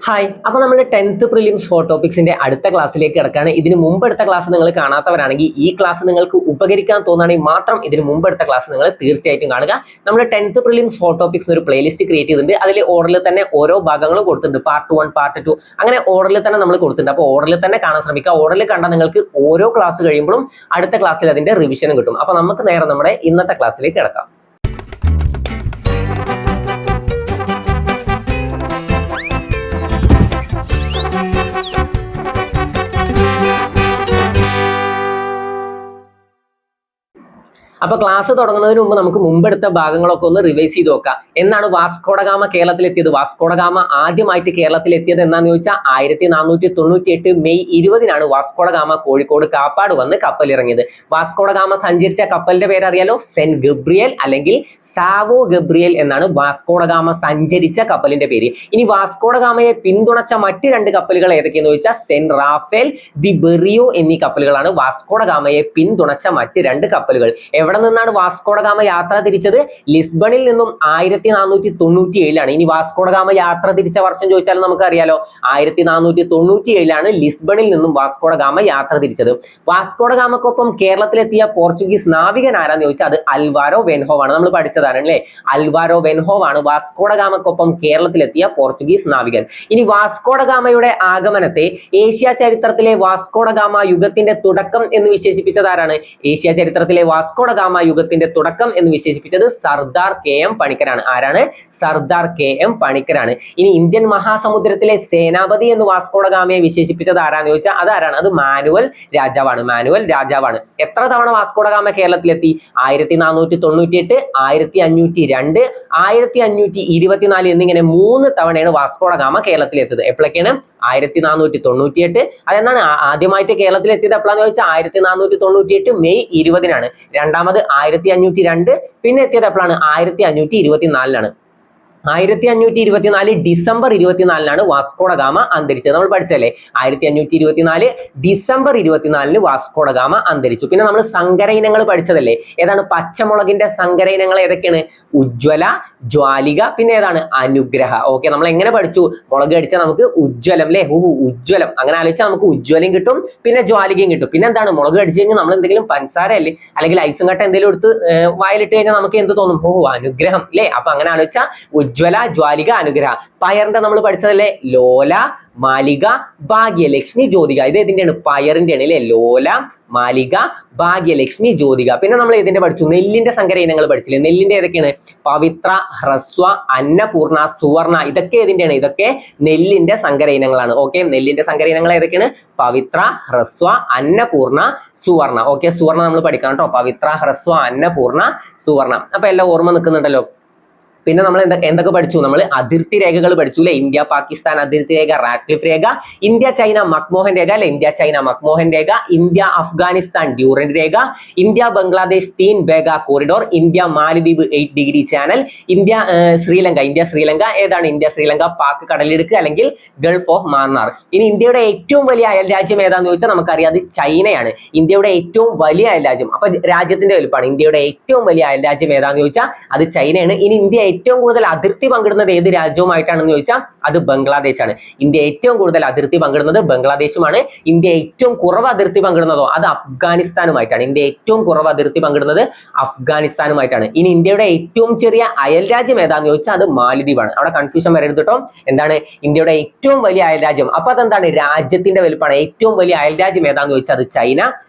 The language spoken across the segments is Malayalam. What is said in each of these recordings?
ഹായ്, അപ്പോൾ നമ്മൾ 10th പ്രിലിംസ് ഫോർ ടോപ്പിക്സിന്റെ അടുത്ത ക്ലാസ്സിലേക്ക് കിടക്കുകയാണ്. ഇതിന് മുമ്പ് എടുത്ത ക്ലാസ് നിങ്ങൾ കാണാത്തവരാണെങ്കിൽ ഈ ക്ലാസ് നിങ്ങൾക്ക് ഉപകരിക്കാൻ തോന്നുകയാണെങ്കിൽ മാത്രം ഇതിന് മുമ്പ് എടുത്ത ക്ലാസ് നിങ്ങൾ തീർച്ചയായിട്ടും കാണുക. നമ്മൾ 10th പ്രിലിംസ് ഫോർ ടോപ്പിക്സ് ഒരു പ്ലേലിസ്റ്റ് ക്രിയേറ്റ് ചെയ്തിട്ടുണ്ട്. അതിൽ ഓർഡറിൽ തന്നെ ഓരോ ഭാഗങ്ങളും കൊടുത്തിട്ടുണ്ട്. പാർട്ട് 1, പാർട്ട് 2 അങ്ങനെ ഓർഡറിൽ തന്നെ നമ്മൾ കൊടുത്തിട്ടുണ്ട്. അപ്പോൾ ഓർഡറിൽ തന്നെ കാണാൻ ശ്രമിക്കുക. ഓർഡറിൽ കണ്ടാൽ നിങ്ങൾക്ക് ഓരോ ക്ലാസ് കഴിയുമ്പോഴും അടുത്ത ക്ലാസ്സിൽ അതിന്റെ റിവിഷനും കിട്ടും. അപ്പോൾ നമുക്ക് നേരെ നമ്മുടെ ഇന്നത്തെ ക്ലാസ്സിലേക്ക് കിടക്കാം. അപ്പൊ ക്ലാസ് തുടങ്ങുന്നതിന് മുമ്പ് നമുക്ക് മുമ്പെടുത്ത ഭാഗങ്ങളൊക്കെ ഒന്ന് റിവൈസ് ചെയ്ത് നോക്കാം. എന്നാണ് വാസ്കോ ഡ ഗാമ കേരളത്തിലെത്തിയത്? വാസ്കോ ഡ ഗാമ ആദ്യമായിട്ട് കേരളത്തിലെത്തിയത് എന്നാന്ന് ചോദിച്ചാൽ 1498 May 20 Vasco da Gama Kozhikode Kappad വന്ന് കപ്പലിറങ്ങിയത്. വാസ്കോ ഡ ഗാമ സഞ്ചരിച്ച കപ്പലിന്റെ പേര് അറിയാലോ, സെന്റ് ഗബ്രിയേൽ അല്ലെങ്കിൽ സാവോ ഗബ്രിയേൽ എന്നാണ് വാസ്കോ ഡ ഗാമ സഞ്ചരിച്ച കപ്പലിന്റെ പേര്. ഇനി വാസ്കോ ഡ ഗാമയെ പിന്തുണച്ച മറ്റ് രണ്ട് കപ്പലുകൾ ഏതൊക്കെയെന്ന് ചോദിച്ചാൽ സെന്റ് റാഫേൽ ദി ബെറിയോ എന്നീ കപ്പലുകളാണ് വാസ്കോ ഡ ഗാമയെ പിന്തുണച്ച മറ്റ് രണ്ട് കപ്പലുകൾ. എവിടെ നിന്നാണ് വാസ്കോ ഡ ഗാമ യാത്ര തിരിച്ചത്? ലിസ്ബണിൽ നിന്നും 1497. ഇനി വാസ്കോ ഡ ഗാമ യാത്ര തിരിച്ച വർഷം ചോദിച്ചാൽ നമുക്ക് അറിയാലോ, 1497 ലിസ്ബണിൽ നിന്നും വാസ്കോ ഡ ഗാമ യാത്ര തിരിച്ചത്. വാസ്കോ ഡ ഗാമക്കൊപ്പം കേരളത്തിലെത്തിയ പോർച്ചുഗീസ് നാവികൻ ആരാന്ന് ചോദിച്ചാൽ അത് അൽവാരോ വെൻഹോ ആണ്. നമ്മൾ പഠിച്ചതാണ് അല്ലേ, അൽവാരോ വെൻഹോ ആണ് വാസ്കോ ഡ ഗാമക്കൊപ്പം കേരളത്തിലെത്തിയ പോർച്ചുഗീസ് നാവികൻ. ഇനി വാസ്കോ ഡ ഗാമയുടെ ആഗമനത്തെ ഏഷ്യ ചരിത്രത്തിലെ വാസ്കോ ഡ ഗാമ യുഗത്തിന്റെ തുടക്കം എന്ന് വിശേഷിപ്പിച്ചത് ആരാണ്? ഏഷ്യ ചരിത്രത്തിലെ വാസ്കോ ഡ ഗാമ യുഗത്തിന്റെ തുടക്കം എന്ന് വിശേഷിപ്പിച്ചത് സർദാർ KM പണിക്കരാണ്. ആരാണ്? സർദാർ KM പണിക്കരാണ്. ഇനി ഇന്ത്യൻ മഹാസമുദ്രത്തിലെ സേനാപതി എന്ന് വാസ്കോ ഡ ഗാമയെ വിശേഷിപ്പിച്ചത് ആരാന്ന് ചോദിച്ചാൽ അതാരാണ്? അത് മാനുവൽ രാജാവാണ്. മാനുവൽ രാജാവാണ്. എത്ര തവണ വാസ്കോ ഡ ഗാമ കേരളത്തിലെത്തി? 1498, 1502, 1524 എന്നിങ്ങനെ 3 തവണയാണ് വാസ്കോ ഡ ഗാമ കേരളത്തിലെത്തിയത്. എപ്പോഴൊക്കെയാണ്? 1498. അതെന്നാണ് ആദ്യമായിട്ട് കേരളത്തിലെത്തിയത് എപ്പോഴാന്ന് ചോദിച്ചാൽ 1498 മെയ് 20. രണ്ടാമത് 1502, പിന്നെ എത്തിയത് എപ്പോഴാണ്? 1524. 1524 ഡിസംബർ 24 വാസ്കോ ഡ ഗാമ അന്തരിച്ചത്. നമ്മൾ പഠിച്ചല്ലേ, 1524 ഡിസംബർ 24 വാസ്കോ ഡ ഗാമ അന്തരിച്ചു. പിന്നെ നമ്മൾ സങ്കര ഇനങ്ങൾ പഠിച്ചതല്ലേ, ഏതാണ്? പച്ചമുളകിന്റെ സങ്കര ഇനങ്ങൾ ഏതൊക്കെയാണ്? ഉജ്ജ്വല, ജ്വാലിക, പിന്നെ ഏതാണ്? അനുഗ്രഹ. ഓക്കെ, നമ്മൾ എങ്ങനെ പഠിച്ചു? മുളക് അടിച്ചാൽ നമുക്ക് ഉജ്ജ്വലം അല്ലേ, ഉജ്ജ്വലം. അങ്ങനെ ആലോചിച്ചാൽ നമുക്ക് ഉജ്ജ്വലം കിട്ടും, പിന്നെ ജ്വാലികയും കിട്ടും. പിന്നെ എന്താണ്? മുളക് അടിച്ചു കഴിഞ്ഞാൽ നമ്മൾ എന്തെങ്കിലും പഞ്ചസാര അല്ലേ അല്ലെങ്കിൽ ഐസും കട്ട എന്തെങ്കിലും എടുത്ത് വായിലിട്ട് കഴിഞ്ഞാൽ നമുക്ക് എന്ത് തോന്നും? അനുഗ്രഹം അല്ലേ. അപ്പൊ അങ്ങനെ ആലോചിച്ചാൽ ഉജ്ജ്വല, ജ്വാലിക, അനുഗ്രഹ. പയറിന്റെ നമ്മൾ പഠിച്ചതല്ലേ, ലോല, മാലിക, ഭാഗ്യലക്ഷ്മി, ജ്യോതിക. ഇത് ഇതിന്റെയാണ്? പയറിന്റെ ആണ് അല്ലേ, ലോല, മാലിക, ഭാഗ്യലക്ഷ്മി, ജ്യോതിക. പിന്നെ നമ്മൾ ഇതിന്റെ പഠിച്ചു, നെല്ലിന്റെ സങ്കര ഇനങ്ങൾ പഠിച്ചില്ലേ? നെല്ലിന്റെ ഏതൊക്കെയാണ്? പവിത്ര, ഹ്രസ്വ, അന്നപൂർണ, സുവർണ. ഇതൊക്കെ ഏതിന്റെയാണ്? ഇതൊക്കെ നെല്ലിന്റെ സങ്കര ഇനങ്ങളാണ്. ഓക്കെ, നെല്ലിന്റെ സങ്കര ഇനങ്ങൾ ഏതൊക്കെയാണ്? പവിത്ര, ഹ്രസ്വ, അന്നപൂർണ, സുവർണ. ഓക്കെ, സുവർണ നമ്മൾ പഠിക്കണം കേട്ടോ. പവിത്ര, ഹ്രസ്വ, അന്നപൂർണ, സുവർണ. അപ്പൊ എല്ലാം ഓർമ്മ നിൽക്കുന്നുണ്ടല്ലോ. പിന്നെ നമ്മൾ എന്തൊക്കെ പഠിച്ചു? നമ്മൾ അതിർത്തി രേഖകൾ പഠിച്ചു അല്ലെ? ഇന്ത്യ പാകിസ്ഥാൻ അതിർത്തി രേഖ റാറ്റ്ക്ലിഫ് രേഖ, ഇന്ത്യ ചൈന മക്മോഹൻ രേഖ അല്ലെ, ഇന്ത്യ ചൈന മക്മോഹൻ രേഖ, ഇന്ത്യ അഫ്ഗാനിസ്ഥാൻ ഡ്യൂറൻഡ് രേഖ, ഇന്ത്യ ബംഗ്ലാദേശ് തീൻ ബേഗ കോറിഡോർ, ഇന്ത്യ മാലദ്വീപ് 8 ഡിഗ്രി ചാനൽ, ഇന്ത്യ ശ്രീലങ്ക ഏതാണ്? ഇന്ത്യ ശ്രീലങ്ക പാക് കടലിടുക്ക് അല്ലെങ്കിൽ ഗൾഫ് ഓഫ് മാന്നാർ. ഇനി ഇന്ത്യയുടെ ഏറ്റവും വലിയ അയൽ രാജ്യം ഏതാന്ന് ചോദിച്ചാൽ നമുക്കറിയാം, അത് ചൈനയാണ്. ഇന്ത്യയുടെ ഏറ്റവും വലിയ അയൽ രാജ്യം. അപ്പൊ രാജ്യത്തിന്റെ വലുപ്പമാണ്. ഇന്ത്യയുടെ ഏറ്റവും വലിയ അയൽ രാജ്യം ഏതാന്ന് ചോദിച്ചാൽ അത് ചൈനയാണ്. ഇനി ഇന്ത്യ ഏറ്റവും കൂടുതൽ അതിർത്തി പങ്കിടുന്നത് ഏത് രാജ്യവുമായിട്ടാണെന്ന് ചോദിച്ചാൽ അത് ബംഗ്ലാദേശാണ്. ഇന്ത്യ ഏറ്റവും കൂടുതൽ അതിർത്തി പങ്കിടുന്നത് ബംഗ്ലാദേശുമാണ്. ഇന്ത്യ ഏറ്റവും കുറവ് അതിർത്തി പങ്കിടുന്നതോ അത് അഫ്ഗാനിസ്ഥാനുമായിട്ടാണ്. ഇന്ത്യ ഏറ്റവും കുറവ് അതിർത്തി പങ്കിടുന്നത് അഫ്ഗാനിസ്ഥാനുമായിട്ടാണ്. ഇനി ഇന്ത്യയുടെ ഏറ്റവും ചെറിയ അയൽ രാജ്യം ഏതാന്ന് ചോദിച്ചാൽ അത് മാലദ്വീപാണ്. അവിടെ കൺഫ്യൂഷൻ വരരുത് കേട്ടോ. എന്താണ് ഇന്ത്യയുടെ ഏറ്റവും വലിയ അയൽ രാജ്യം? അപ്പൊ അതെന്താണ്? രാജ്യത്തിന്റെ വലുപ്പമാണ്. ഏറ്റവും വലിയ അയൽ രാജ്യം ഏതാന്ന് ചോദിച്ചാൽ അത് ചൈന.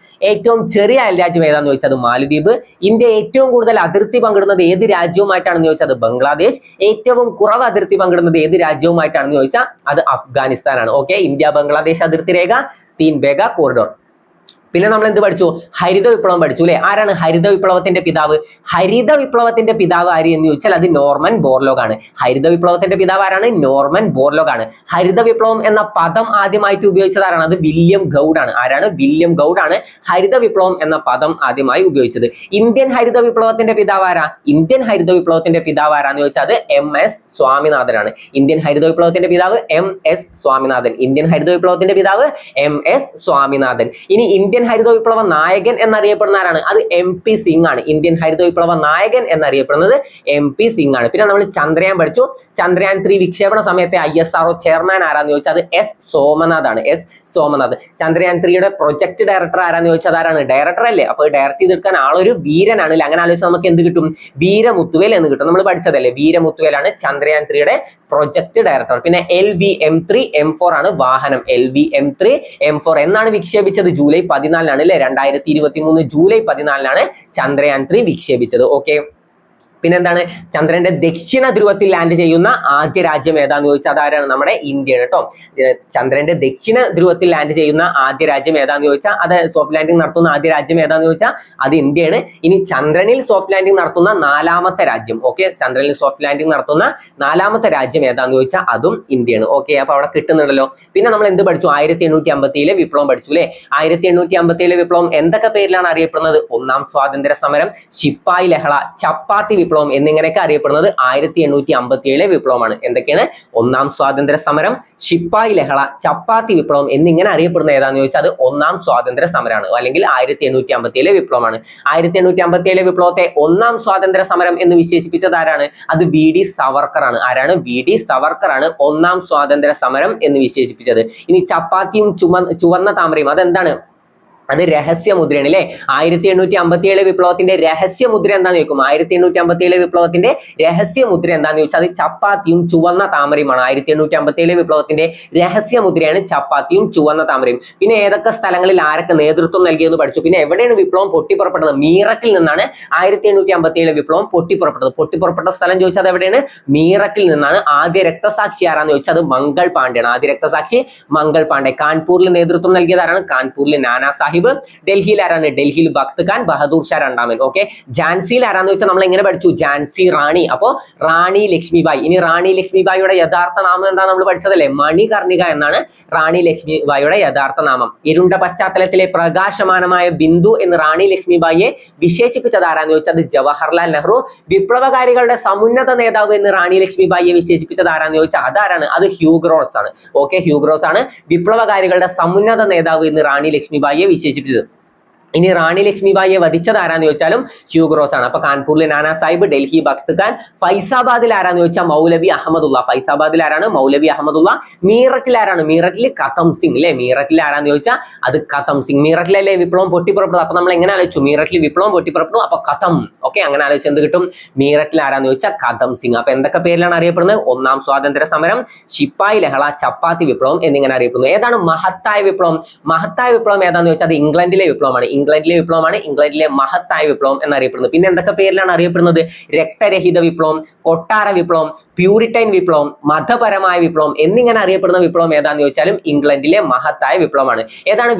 ഏറ്റവും ചെറിയ അയൽ രാജ്യം ഏതാന്ന് ചോദിച്ചാൽ അത് മാലദ്വീപ്. ഇന്ത്യ ഏറ്റവും കൂടുതൽ അതിർത്തി പങ്കിടുന്നത് ഏത് രാജ്യവുമായിട്ടാണെന്ന് ചോദിച്ചാൽ അത് ബംഗ്ലാദേശ്. ഏറ്റവും കുറവ് അതിർത്തി പങ്കിടുന്നത് ഏത് രാജ്യവുമായിട്ടാണെന്ന് ചോദിച്ചാൽ അത് അഫ്ഗാനിസ്ഥാനാണ്. ഓക്കെ, ഇന്ത്യ ബംഗ്ലാദേശ് അതിർത്തി രേഖ, തീൻ ബേഗ കോറിഡോർ. പിന്നെ നമ്മൾ എന്ത് പഠിച്ചു? ഹരിത വിപ്ലവം പഠിച്ചു അല്ലെ? ആരാണ് ഹരിത വിപ്ലവത്തിന്റെ പിതാവ്? ഹരിത വിപ്ലവത്തിന്റെ പിതാവ് ആര് എന്ന് ചോദിച്ചാൽ അത് നോർമൻ ബോർലോഗ് ആണ്. ഹരിത വിപ്ലവത്തിന്റെ പിതാവ് ആരാണ്? നോർമൻ ബോർലോഗ് ആണ്. ഹരിത വിപ്ലവം എന്ന പദം ആദ്യമായിട്ട് ഉപയോഗിച്ചത് ആരാണ്? അത് വില്യം ഗൗഡ് ആണ്. ആരാണ്? വില്യം ഗൗഡ് ആണ് ഹരിത വിപ്ലവം എന്ന പദം ആദ്യമായി ഉപയോഗിച്ചത്. ഇന്ത്യൻ ഹരിത വിപ്ലവത്തിന്റെ പിതാവ് ആരാ? ഇന്ത്യൻ ഹരിത വിപ്ലവത്തിന്റെ പിതാവ് ആരാന്ന് ചോദിച്ചാൽ അത് MS സ്വാമിനാഥനാണ്. ഇന്ത്യൻ ഹരിത വിപ്ലവത്തിന്റെ പിതാവ് MS സ്വാമിനാഥൻ. ഇന്ത്യൻ ഹരിത വിപ്ലവത്തിന്റെ പിതാവ് MS സ്വാമിനാഥൻ. ഇനി ഇന്ത്യൻ ഹരിത വിപ്ലവ നായകൻ എന്നറിയപ്പെടുന്ന ആരാണ്? അത് MP സിംഗ് ആണ്. ഇന്ത്യൻ ഹരിത വിപ്ലവ നായകൻ എന്നറിയപ്പെടുന്നത് MP സിംഗ് ആണ്. പിന്നെ നമ്മൾ ചന്ദ്രയാൻ പഠിച്ചു. ചന്ദ്രയാൻ 3 വിക്ഷേപണ സമയത്തെ ISRO ചെയർമാൻ ആരാന്ന് ചോദിച്ചാൽ അത് S സോമനാഥ് ആണ്. S സോമനാഥ്. ചന്ദ്രയാൻ 3യുടെ പ്രൊജക്ട് ഡയറക്ടർ ആരാന്ന് ചോദിച്ചാൽ ആരാണ്? ഡയറക്ടർ അല്ലേ? അപ്പോൾ ഡയറക്ട് ചെയ്തെടുക്കാൻ ആളൊരു വീരനാണ്. അങ്ങനെ ആലോചിച്ചാൽ നമുക്ക് എന്ത് കിട്ടും? വീരമുത്തുവേൽ എന്ന് കിട്ടും. നമ്മൾ പഠിച്ചതല്ലേ, വീരമുത്തുവേലാണ് ചന്ദ്രയാൻ 3യുടെ പ്രൊജക്ട് ഡയറക്ടർ. പിന്നെ LVM3 M4 ആണ് വാഹനം. LVM3 M4 എന്നാണ് വിക്ഷേപിച്ചത്? ജൂലൈ 14 അല്ലേ? 2023 ജൂലൈ 14 ചന്ദ്രയാൻ 3 വിക്ഷേപിച്ചത്. ഓക്കെ. പിന്നെന്താണ്? ചന്ദ്രന്റെ ദക്ഷിണ ധ്രുവത്തിൽ ലാൻഡ് ചെയ്യുന്ന ആദ്യ രാജ്യം ഏതാന്ന് ചോദിച്ചാൽ അതാരാണ്? നമ്മുടെ ഇന്ത്യയാണ് കേട്ടോ. ചന്ദ്രന്റെ ദക്ഷിണ ധ്രുവത്തിൽ ലാൻഡ് ചെയ്യുന്ന ആദ്യ രാജ്യം ഏതാന്ന് ചോദിച്ചാൽ, അത് സോഫ്റ്റ് ലാൻഡിംഗ് നടത്തുന്ന ആദ്യ രാജ്യം ഏതാന്ന് ചോദിച്ചാൽ അത് ഇന്ത്യയാണ്. ഇനി ചന്ദ്രനിൽ സോഫ്റ്റ് ലാൻഡിംഗ് നടത്തുന്ന 4ാമത്തെ രാജ്യം, ഓക്കെ, ചന്ദ്രനിൽ സോഫ്റ്റ് ലാൻഡിംഗ് നടത്തുന്ന 4ാമത്തെ രാജ്യം ഏതാന്ന് ചോദിച്ചാൽ അതും ഇന്ത്യയാണ്. ഓക്കെ, അപ്പൊ അവിടെ കിട്ടുന്നുണ്ടല്ലോ. പിന്നെ നമ്മൾ എന്ത് പഠിച്ചു? 1857 വിപ്ലവം പഠിച്ചു അല്ലെ? 1857 വിപ്ലവം എന്തൊക്കെ പേരിലാണ് അറിയപ്പെടുന്നത്? ഒന്നാം സ്വാതന്ത്ര്യ സമരം, ശിപ്പായി ലഹള, ചപ്പാത്തി വിപ്ലവം എന്നിങ്ങനെയൊക്കെ അറിയപ്പെടുന്നത് 1857 വിപ്ലവമാണ്. എന്തൊക്കെയാണ്? ഒന്നാം സ്വാതന്ത്ര്യ സമരം, ശിപ്പായി ലഹള, ചപ്പാത്തി വിപ്ലവം എന്നിങ്ങനെ അറിയപ്പെടുന്ന ഏതാന്ന് ചോദിച്ചാൽ അത് ഒന്നാം സ്വാതന്ത്ര്യ സമരമാണ്, അല്ലെങ്കിൽ 1857 വിപ്ലവമാണ്. 1857 വിപ്ലവത്തെ ഒന്നാം സ്വാതന്ത്ര്യ സമരം എന്ന് വിശേഷിപ്പിച്ചത് ആരാണ്? അത് VD സവർക്കർ ആണ്. ആരാണ്? VD സവർക്കർ ആണ് ഒന്നാം സ്വാതന്ത്ര്യ സമരം എന്ന് വിശേഷിപ്പിച്ചത്. ഇനി ചപ്പാത്തിയും ചുവന്ന താമരയും അതെന്താണ്? അത് രഹസ്യമുദ്രയാണ് അല്ലെ? 1857 വിപ്ലവത്തിന്റെ രഹസ്യമുദ്ര എന്താന്ന് ചോദിക്കും? 1857 വിപ്ലവത്തിന്റെ രഹസ്യമുദ്ര എന്താന്ന് ചോദിച്ചാൽ അത് ചപ്പാത്തിയും ചുവന്ന താമരയുമാണ്. 1857 വിപ്ലവത്തിന്റെ രഹസ്യമുദ്രയാണ് ചപ്പാത്തിയും ചുവന്ന താമരയും. പിന്നെ ഏതൊക്കെ സ്ഥലങ്ങളിൽ ആരൊക്കെ നേതൃത്വം നൽകിയെന്ന് പഠിച്ചു. പിന്നെ എവിടെയാണ് വിപ്ലവം പൊട്ടിപ്പുറപ്പെട്ടത്? മീററ്റിൽ നിന്നാണ് 1857 വിപ്ലവം പൊട്ടിപ്പുറപ്പെട്ടത്. പൊട്ടിപ്പുറപ്പെട്ട സ്ഥലം ചോദിച്ചാൽ അത് എവിടെയാണ്? മീററ്റിൽ നിന്നാണ്. ആദ്യ രക്തസാക്ഷി ആരാന്ന് ചോദിച്ചാൽ അത് മംഗൾ പാണ്ഡെയാണ്. ആദ്യ രക്തസാക്ഷി മംഗൾ പാണ്ഡെ. കാൺപൂരിൽ നേതൃത്വം നൽകിയത് ആരാണ്? കാൺപൂരിൽ നാനാ സാഹിബ്. ഡൽഹിയിൽ ആരാണ്? ഡൽഹിയിൽ ബഖ്ത് ഖാൻ ബഹദൂർ ഷാ രണ്ടാമൻ. ഓക്കെ. ഝാൻസിയിൽ ആരാന്ന് വെച്ചാൽ നമ്മൾ എങ്ങനെ പഠിച്ചു? ഝാൻസി റാണി. അപ്പോ റാണി ലക്ഷ്മിബായി. ഇനി റാണി ലക്ഷ്മിബായിയുടെ യഥാർത്ഥ നാമം എന്താ? നമ്മൾ പഠിച്ചതല്ലേ, മണികർണിക എന്നാണ് റാണി ലക്ഷ്മിബായിയുടെ യഥാർത്ഥ നാമം. ഇരുണ്ട പശ്ചാത്തലത്തിലെ പ്രകാശമാനമായ ബിന്ദു എന്ന് റാണി ലക്ഷ്മിബായിയെ വിശേഷിപ്പിച്ചത് ആരാന്ന് ചോദിച്ചാൽ അത് ജവഹർലാൽ നെഹ്റു. വിപ്ലവകാരികളുടെ സമുന്നത നേതാവ് എന്ന് റാണി ലക്ഷ്മിബായിയെ വിശേഷിപ്പിച്ചത് ആരാന്ന് ചോദിച്ചാൽ അതാരാണ്? അത് ഹ്യൂഗ്രോസ് ആണ്. ഓക്കെ, ഹ്യൂഗ്രോസ് ആണ് വിപ്ലവകാരികളുടെ സമുന്നത നേതാവ് എന്ന് റാണി ലക്ഷ്മിബായിയെ വിശേഷിപ്പിച്ചത്. ഇനി റാണി ലക്ഷ്മിബായിയെ വധിച്ചത് ആരാന്ന് ചോദിച്ചാലും ഹ്യൂഗ്രോസ് ആണ്. അപ്പൊ കാൺപൂരിലെ നാനാ സാഹിബ്, ഡൽഹി ബഖ്ത് ഖാൻ, ഫൈസാബാദിൽ ആരാന്ന് ചോദിച്ചാൽ മൗലവി അഹമ്മദുള്ള. ഫൈസാബാദിൽ ആരാണ്? മൗലവി അഹമ്മദുള്ള. മീററ്റിൽ ആരാണ്? മീററ്റിൽ കതം സിംഗ് അല്ലെ? മീററ്റിൽ ആരാന്ന് ചോദിച്ചാൽ അത് കതം സിംഗ്. മീററ്റിലല്ലേ വിപ്ലവം പൊട്ടിപ്പുറപ്പെട്ടത്? അപ്പൊ നമ്മൾ എങ്ങനെ ആലോചിച്ചു? മീററ്റിൽ വിപ്ലവം പൊട്ടിപ്പുറപ്പെട്ടു, അപ്പൊ കതം. ഓക്കെ, അങ്ങനെ ആലോചിച്ച് എന്ത് കിട്ടും? മീററ്റിൽ ആരാന്ന് ചോദിച്ചാൽ കതം സിംഗ്. അപ്പൊ എന്തൊക്കെ പേരിലാണ് അറിയപ്പെടുന്നത്? ഒന്നാം സ്വാതന്ത്ര്യ സമരം, ശിപ്പായി ലഹള, ചപ്പാത്തി വിപ്ലവം എന്നിങ്ങനെ അറിയപ്പെടുന്നു. ഏതാണ് മഹത്തായ വിപ്ലവം? മഹത്തായ വിപ്ലവം ഏതാന്ന് ചോദിച്ചാൽ അത് ഇംഗ്ലണ്ടിലെ വിപ്ലവമാണ്. ഇംഗ്ലണ്ടിലെ വിപ്ലവമാണ് ഇംഗ്ലണ്ടിലെ മഹത്തായ വിപ്ലവം എന്നറിയപ്പെടുന്നത്. പിന്നെ എന്തൊക്കെ പേരിലാണ് അറിയപ്പെടുന്നത്? രക്തരഹിത വിപ്ലവം, കൊട്ടാര വിപ്ലവം, പ്യൂരിറ്റൈൻ വിപ്ലവം, മതപരമായ വിപ്ലവം എന്നിങ്ങനെ അറിയപ്പെടുന്ന വിപ്ലവം ഏതാന്ന് ചോദിച്ചാലും ഇംഗ്ലണ്ടിലെ മഹത്തായ വിപ്ലവമാണ്. ഏതാണ്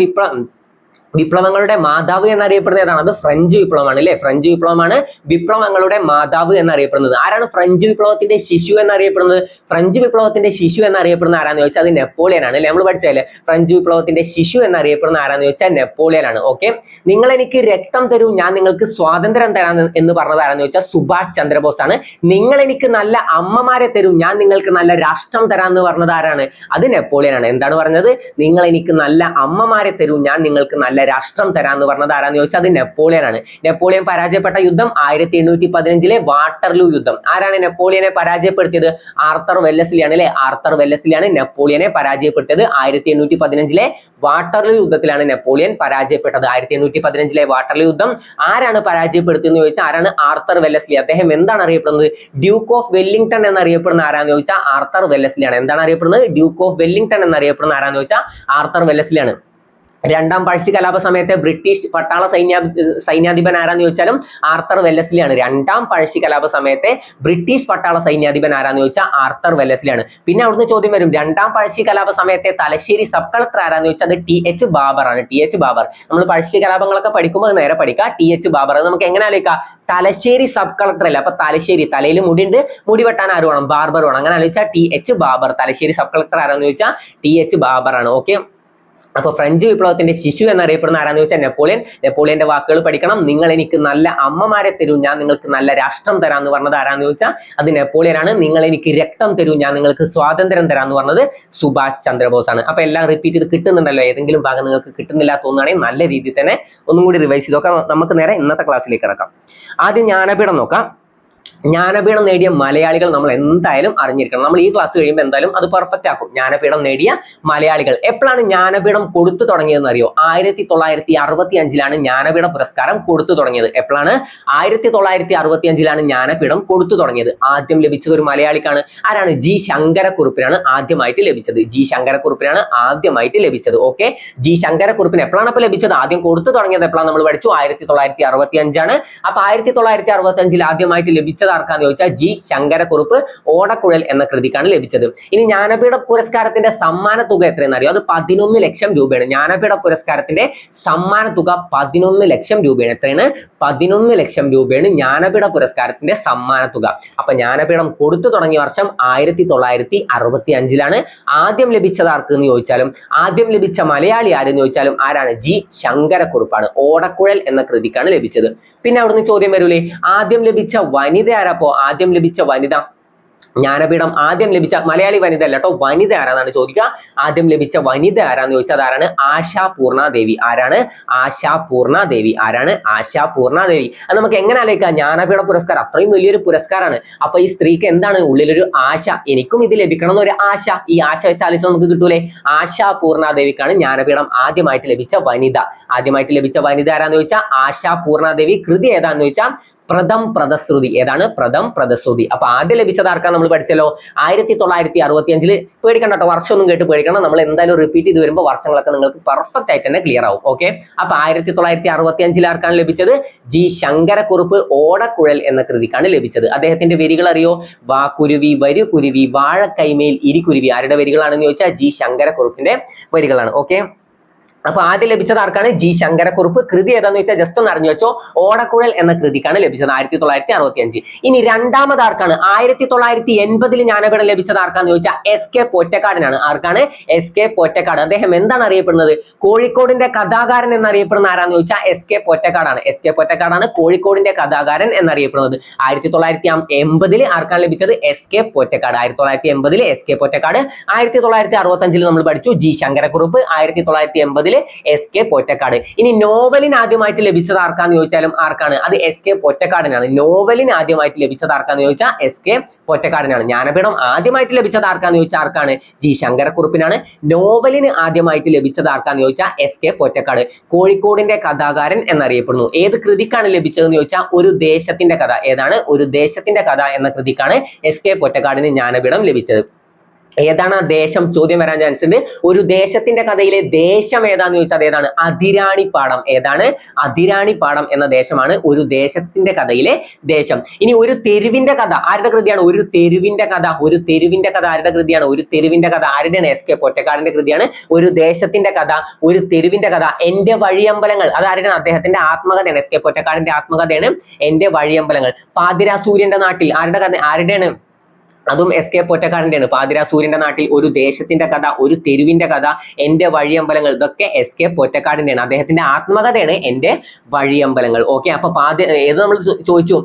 വിപ്ലവങ്ങളുടെ മാതാവ് എന്നറിയപ്പെടുന്നത് ഏതാണ്? അത് ഫ്രഞ്ച് വിപ്ലവമാണ് അല്ലെ? ഫ്രഞ്ച് വിപ്ലവമാണ് വിപ്ലവങ്ങളുടെ മാതാവ് എന്നറിയപ്പെടുന്നത്. ആരാണ് ഫ്രഞ്ച് വിപ്ലവത്തിന്റെ ശിശു എന്നറിയപ്പെടുന്നത്? ഫ്രഞ്ച് വിപ്ലവത്തിന്റെ ശിശു എന്നറിയപ്പെടുന്ന ആരാന്ന് ചോദിച്ചാൽ അത് നെപ്പോളിയൻ ആണ് അല്ലെ? നമ്മൾ പഠിച്ചല്ലേ, ഫ്രഞ്ച് വിപ്ലവത്തിന്റെ ശിശു എന്നറിയപ്പെടുന്ന ആരാന്ന് ചോദിച്ചാൽ നെപ്പോളിയൻ ആണ്. ഓക്കെ. നിങ്ങൾ എനിക്ക് രക്തം തരൂ, ഞാൻ നിങ്ങൾക്ക് സ്വാതന്ത്ര്യം തരാം എന്ന് പറഞ്ഞത് ആരാന്ന് ചോദിച്ചാൽ സുഭാഷ് ചന്ദ്രബോസ് ആണ്. നിങ്ങൾ എനിക്ക് നല്ല അമ്മമാരെ തരൂ, ഞാൻ നിങ്ങൾക്ക് നല്ല രാഷ്ട്രം തരാമെന്ന് പറഞ്ഞത് ആരാണ്? അത് നെപ്പോളിയൻ ആണ്. എന്താണ് പറഞ്ഞത്? നിങ്ങൾ എനിക്ക് നല്ല അമ്മമാരെ തരൂ, ഞാൻ നിങ്ങൾക്ക് നല്ല രാഷ്ട്രം തരാന്ന് പറഞ്ഞത് ആരാന്ന് ചോദിച്ചാൽ അത് നെപ്പോളിയൻ ആണ്. നെപ്പോളിയൻ പരാജയപ്പെട്ട യുദ്ധം 1815 വാട്ടർലൂ യുദ്ധം. ആരാണ് നെപ്പോളിയനെ പരാജയപ്പെടുത്തിയത്? ആർത്തർ വെല്ലസ്ലി ആണ് അല്ലെ? ആർത്തർ വെല്ലസ്ലിയാണ് നെപ്പോളിയനെ പരാജയപ്പെടുത്തിയത്. 1815 വാട്ടർലൂ യുദ്ധത്തിലാണ് നെപ്പോളിയൻ പരാജയപ്പെട്ടത്. 1815 വാട്ടർലൂ യുദ്ധം ആരാണ് പരാജയപ്പെടുത്തിയെന്ന് ചോദിച്ചാൽ ആരാണ്? Arthur Wellesley. അദ്ദേഹം എന്താണ് അറിയപ്പെടുന്നത്? ഡ്യൂക്ക് ഓഫ് വെല്ലിംഗ്ടൺ എന്നറിയപ്പെടുന്ന ആരാന്ന് ചോദിച്ചാൽ ആർത്തർ വെല്ലസ്ലി ആണ്. എന്താണ് അറിയപ്പെടുന്നത്? ഡ്യൂക്ക് ഓഫ് വെല്ലിംഗ്ടൺ എന്നറിയപ്പെടുന്ന ആരാന്ന് ചോദിച്ചാൽ ആർത്തർ വെല്ലസ്ലി ആണ്. രണ്ടാം പഴശ്ശി കലാപ സമയത്തെ ബ്രിട്ടീഷ് പട്ടാള സൈന്യാധിപൻ ആരാന്ന് ചോദിച്ചാലും ആർത്തർ വെല്ലസ്ലി ആണ്. രണ്ടാം പഴശ്ശി കലാപ സമയത്തെ ബ്രിട്ടീഷ് പട്ടാള സൈന്യാധിപൻ ആരാന്ന് ചോദിച്ചാൽ ആർത്തർ വെല്ലസ്ലി ആണ്. പിന്നെ അവിടുന്ന് ചോദ്യം വരും, രണ്ടാം പഴശ്ശി കലാപ സമയത്തെ തലശ്ശേരി സബ് കളക്ടർ ആരാന്ന് ചോദിച്ചാൽ അത് TH ബാബർ ആണ്. TH ബാബർ. നമ്മൾ പഴശ്ശി കലാപങ്ങളൊക്കെ പഠിക്കുമ്പോൾ നേരെ പഠിക്കുക. TH ബാബർ. അത് നമുക്ക് എങ്ങനെ ആലോചിക്കാം? തലശ്ശേരി സബ് കളക്ടർ അല്ല, അപ്പൊ തലശ്ശേരി, തലയിൽ മുടിയുണ്ട്, മുടി വെട്ടാൻ ആര് വേണം? ബാർബർ വേണം. അങ്ങനെ ആലോചിച്ചാൽ TH Babar. Thalassery sub collector ആരാന്ന് ചോദിച്ചാൽ TH ബാബർ ആണ്. ഓക്കെ. അപ്പൊ ഫ്രഞ്ച് വിപ്ലവത്തിന്റെ ശിശു എന്നറിയപ്പെടുന്ന ആരാന്ന് ചോദിച്ചാൽ നെപ്പോളിയൻ. നെപ്പോളിയന്റെ വാക്കുകൾ പഠിക്കണം. നിങ്ങൾ എനിക്ക് നല്ല അമ്മമാരെ തരൂ, ഞാൻ നിങ്ങൾക്ക് നല്ല രാഷ്ട്രം തരാന്ന് പറഞ്ഞത് ആരാന്ന് ചോദിച്ചാൽ അത് നെപ്പോളിയൻ ആണ്. നിങ്ങൾ എനിക്ക് രക്തം തരൂ, ഞാൻ നിങ്ങൾക്ക് സ്വാതന്ത്ര്യം തരാന്ന് പറഞ്ഞത് സുഭാഷ് ചന്ദ്രബോസ് ആണ്. അപ്പൊ എല്ലാം റിപ്പീറ്റ് ചെയ്ത് കിട്ടുന്നുണ്ടല്ലോ, ഏതെങ്കിലും ഭാഗം നിങ്ങൾക്ക് കിട്ടുന്നില്ല തോന്നുകയാണെങ്കിൽ നല്ല രീതിയിൽ തന്നെ ഒന്നും കൂടി റിവൈസ് ചെയ്ത് നോക്കാം. നമുക്ക് നേരെ ഇന്നത്തെ ക്ലാസ്സിലേക്ക് കിടക്കാം. ആദ്യം ജ്ഞാനപീഠം നോക്കാം. ജ്ഞാനപീഠം നേടിയ മലയാളികൾ നമ്മൾ എന്തായാലും അറിഞ്ഞിരിക്കണം. നമ്മൾ ഈ ക്ലാസ് കഴിയുമ്പോൾ എന്തായാലും അത് പെർഫെക്റ്റ് ആക്കും. ജ്ഞാനപീഠം നേടിയ മലയാളികൾ. എപ്പോഴാണ് ജ്ഞാനപീഠം കൊടുത്തു തുടങ്ങിയതെന്ന് അറിയോ? 1965 ജ്ഞാനപീഠ പുരസ്കാരം കൊടുത്തു തുടങ്ങിയത്. എപ്പോഴാണ്? 1965 ജ്ഞാനപീഠം കൊടുത്തു തുടങ്ങിയത്. ആദ്യം ലഭിച്ചത് ഒരു മലയാളിക്കാണ്. ആരാണ്? ജി ശങ്കരക്കുറുപ്പിനാണ് ആദ്യമായിട്ട് ലഭിച്ചത്. ജി ശങ്കരക്കുറുപ്പിനാണ് ആദ്യമായിട്ട് ലഭിച്ചത്. ഓക്കെ, ജി ശങ്കരക്കുറുപ്പിന് എപ്പോഴാണ് അപ്പൊ ലഭിച്ചത്? ആദ്യം കൊടുത്തു തുടങ്ങിയത് എപ്പോഴാണ് നമ്മൾ പഠിച്ചു? 1965. അപ്പൊ 1965 ആദ്യമായിട്ട് ലഭിച്ചത് ആർക്കാന്ന് ചോദിച്ചാൽ ജി ശങ്കരക്കുറുപ്പ് ഓടക്കുഴൽ എന്ന കൃതിക്കാണ് ലഭിച്ചത്. ഇനി ജ്ഞാനപീഠ പുരസ്കാരത്തിന്റെ സമ്മാന തുക എത്രയെന്ന് അറിയോ? അത് 11 ലക്ഷം രൂപയാണ്. ജ്ഞാനപീഠ പുരസ്കാരത്തിന്റെ സമ്മാന തുക 11 ലക്ഷം രൂപയാണ്. എത്രയാണ്? 11 ലക്ഷം രൂപയാണ് ജ്ഞാനപീഠ പുരസ്കാരത്തിന്റെ സമ്മാന തുക. അപ്പൊ ജ്ഞാനപീഠം കൊടുത്തു തുടങ്ങിയ വർഷം 1965 ആദ്യം ലഭിച്ചത് ആർക്ക് എന്ന് ചോദിച്ചാലും ആദ്യം ലഭിച്ച മലയാളി ആരെന്ന് ചോദിച്ചാലും ആരാണ്? ജി ശങ്കരക്കുറുപ്പാണ്. ഓടക്കുഴൽ എന്ന കൃതിക്കാണ് ലഭിച്ചത്. പിന്നെ അവിടുന്ന് ചോദ്യം വരൂലേ, ആദ്യം ലഭിച്ച വനിത ആരാപ്പോ? ആദ്യം ലഭിച്ച വനിത, ജ്ഞാനപീഠം ആദ്യം ലഭിച്ച മലയാളി വനിത അല്ല കേട്ടോ, വനിത ആരാന്നാണ് ചോദിക്കുക. ആദ്യം ലഭിച്ച വനിത ആരാന്ന് ചോദിച്ചാൽ ആരാണ്? ആശാപൂർണാദേവി. ആരാണ്? ആശാപൂർണാദേവി. ആരാണ്? ആശാപൂർണാദേവി. അത് നമുക്ക് എങ്ങനെ ആലോചിക്കാം? ജ്ഞാനപീഠ പുരസ്കാരം അത്രയും വലിയൊരു പുരസ്കാരമാണ്. അപ്പൊ ഈ സ്ത്രീക്ക് എന്താണ് ഉള്ളിലൊരു ആശ, എനിക്കും ഇത് ലഭിക്കണം എന്നൊരു ആശ. ഈ ആശ വെച്ചാലിച്ച് നമുക്ക് കിട്ടൂലേ? ആശാപൂർണാദേവിക്കാണ് ജ്ഞാനപീഠം ആദ്യമായിട്ട് ലഭിച്ച വനിത. ആദ്യമായിട്ട് ലഭിച്ച വനിത ആരാന്ന് ചോദിച്ചാൽ ആശാപൂർണാദേവി. കൃതി ഏതാന്ന് ചോദിച്ചാൽ പ്രഥം പ്രദശ്രുതി. ഏതാണ്? പ്രഥം പ്രദശ്രുതി. അപ്പൊ ആദ്യം ലഭിച്ചത് ആർക്കാണ് നമ്മൾ പഠിച്ചല്ലോ? 1965. പേടിക്കണ്ട കേട്ടോ, വർഷമൊന്നും കേട്ട് പേടിക്കണം. നമ്മൾ എന്തായാലും റിപ്പീറ്റ് ചെയ്ത് വരുമ്പോൾ വർഷങ്ങളൊക്കെ നിങ്ങൾക്ക് പെർഫെക്റ്റ് ആയിട്ട് തന്നെ ക്ലിയർ ആവും. ഓക്കെ, അപ്പൊ 1965 ആർക്കാണ് ലഭിച്ചത്? ജി ശങ്കരക്കുറുപ്പ് ഓടക്കുഴൽ എന്ന കൃതിക്കാണ് ലഭിച്ചത്. അദ്ദേഹത്തിന്റെ വരികൾ അറിയോ? വാ കുരുവി വരു കുരുവി വാഴക്കൈമേൽ ഇരിക്കുരുവി. ആരുടെ വരികളാണെന്ന് ചോദിച്ചാൽ ജി ശങ്കരക്കുറുപ്പിന്റെ വരികളാണ്. ഓക്കെ, അപ്പൊ ആദ്യം ലഭിച്ചത് ആർക്കാണ്? ജി ശങ്കരക്കുറുപ്പ്. കൃതി ഏതാന്ന് വെച്ചാൽ ജസ്റ്റ് ഒന്ന് അറിഞ്ഞു വെച്ചോ, ഓടക്കുഴൽ എന്ന കൃതിക്കാണ് ലഭിച്ചത് 1965. ഇനി രണ്ടാമത് ആർക്കാണ്? 1980 ജ്ഞാനപീഠം ലഭിച്ചത് ആർക്കാന്ന് ചോദിച്ചാൽ എസ് കെ പൊറ്റക്കാടിനാണ്. ആർക്കാണ്? S K Pottekkatt. അദ്ദേഹം എന്താണ് അറിയപ്പെടുന്നത്? കോഴിക്കോടിന്റെ കഥാകാരൻ എന്നറിയപ്പെടുന്ന ആരാന്ന് ചോദിച്ചാൽ എസ് കെ പൊറ്റക്കാടാണ്. എസ് കെ പൊറ്റക്കാടാണ് കോഴിക്കോടിന്റെ കഥാകാരൻ എന്നറിയപ്പെടുന്നത്. 1980 ആർക്കാണ് ലഭിച്ചത്? S K Pottekkatt. 1980 S K Pottekkatt. 1965 നമ്മൾ പഠിച്ചു G Sankara Kurup. 1980 S K Pottekkatt. ഇനി നോവലിന് ആദ്യമായിട്ട് ലഭിച്ചത് ആർക്കാന്ന് ചോദിച്ചാലും ആർക്കാണ്? അത് എസ് കെ പൊറ്റക്കാടിനാണ്. നോവലിന് ആദ്യമായിട്ട് ലഭിച്ചത് ആർക്കാന്ന് ചോദിച്ചാൽ എസ് കെ പൊറ്റക്കാടിനാണ്. ജ്ഞാനപീഠം ആദ്യമായിട്ട് ലഭിച്ചത് ആർക്കാന്ന് ചോദിച്ചാൽ ആർക്കാണ്? ജി ശങ്കരക്കുറുപ്പിനാണ്. നോവലിന് ആദ്യമായിട്ട് ലഭിച്ചത് ആർക്കാന്ന് ചോദിച്ചാൽ എസ് കെ പൊറ്റക്കാട്. കോഴിക്കോടിന്റെ കഥാകാരൻ എന്നറിയപ്പെടുന്നു. ഏത് കൃതിക്കാണ് ലഭിച്ചതെന്ന് ചോദിച്ചാൽ ഒരു ദേശത്തിന്റെ കഥ. ഏതാണ്? ഒരു ദേശത്തിന്റെ കഥ എന്ന കൃതിക്കാണ് എസ് കെ പൊറ്റക്കാടിന് ജ്ഞാനപീഠം ലഭിച്ചത്. ഏതാണ് ആ ദേശം? ചോദ്യം വരാൻ ചാൻസ് ഉണ്ട്. ഒരു ദേശത്തിന്റെ കഥയിലെ ദേശം ഏതാന്ന് ചോദിച്ചാൽ ഏതാണ്? അതിരാണിപ്പാടം. ഏതാണ്? അതിരാണിപ്പാടം എന്ന ദേശമാണ് ഒരു ദേശത്തിന്റെ കഥയിലെ ദേശം. ഇനി ഒരു തെരുവിന്റെ കഥ ആരുടെ കൃതിയാണ്? ഒരു തെരുവിന്റെ കഥ. ഒരു തെരുവിന്റെ കഥ ആരുടെ കൃതിയാണ്? ഒരു തെരുവിന്റെ കഥ ആരുടെയാണ്? എസ് കെ പൊറ്റക്കാടിന്റെ കൃതിയാണ്. ഒരു ദേശത്തിന്റെ കഥ, ഒരു തെരുവിന്റെ കഥ. എന്റെ വഴിയമ്പലങ്ങൾ അത് ആരുടെയാണ്? അദ്ദേഹത്തിന്റെ ആത്മകഥയാണ്. എസ് കെ പൊറ്റക്കാടിന്റെ ആത്മകഥയാണ് എന്റെ വഴിയമ്പലങ്ങൾ. പാതിരാ സൂര്യന്റെ നാട്ടിൽ ആരുടെ കഥ? ആരുടെയാണ്? അതും എസ് കെ പൊറ്റക്കാടിന്റെയാണ്. പാതിരാ സൂര്യന്റെ നാട്ടിൽ, ഒരു ദേശത്തിന്റെ കഥ, ഒരു തെരുവിന്റെ കഥ, എന്റെ വഴിയമ്പലങ്ങൾ, ഇതൊക്കെ എസ് കെ പൊറ്റക്കാടിന്റെയാണ്. അദ്ദേഹത്തിന്റെ ആത്മകഥയാണ് എന്റെ വഴിയമ്പലങ്ങൾ. ഓക്കെ, അപ്പൊ ഏത് നമ്മൾ ചോദിച്ചു?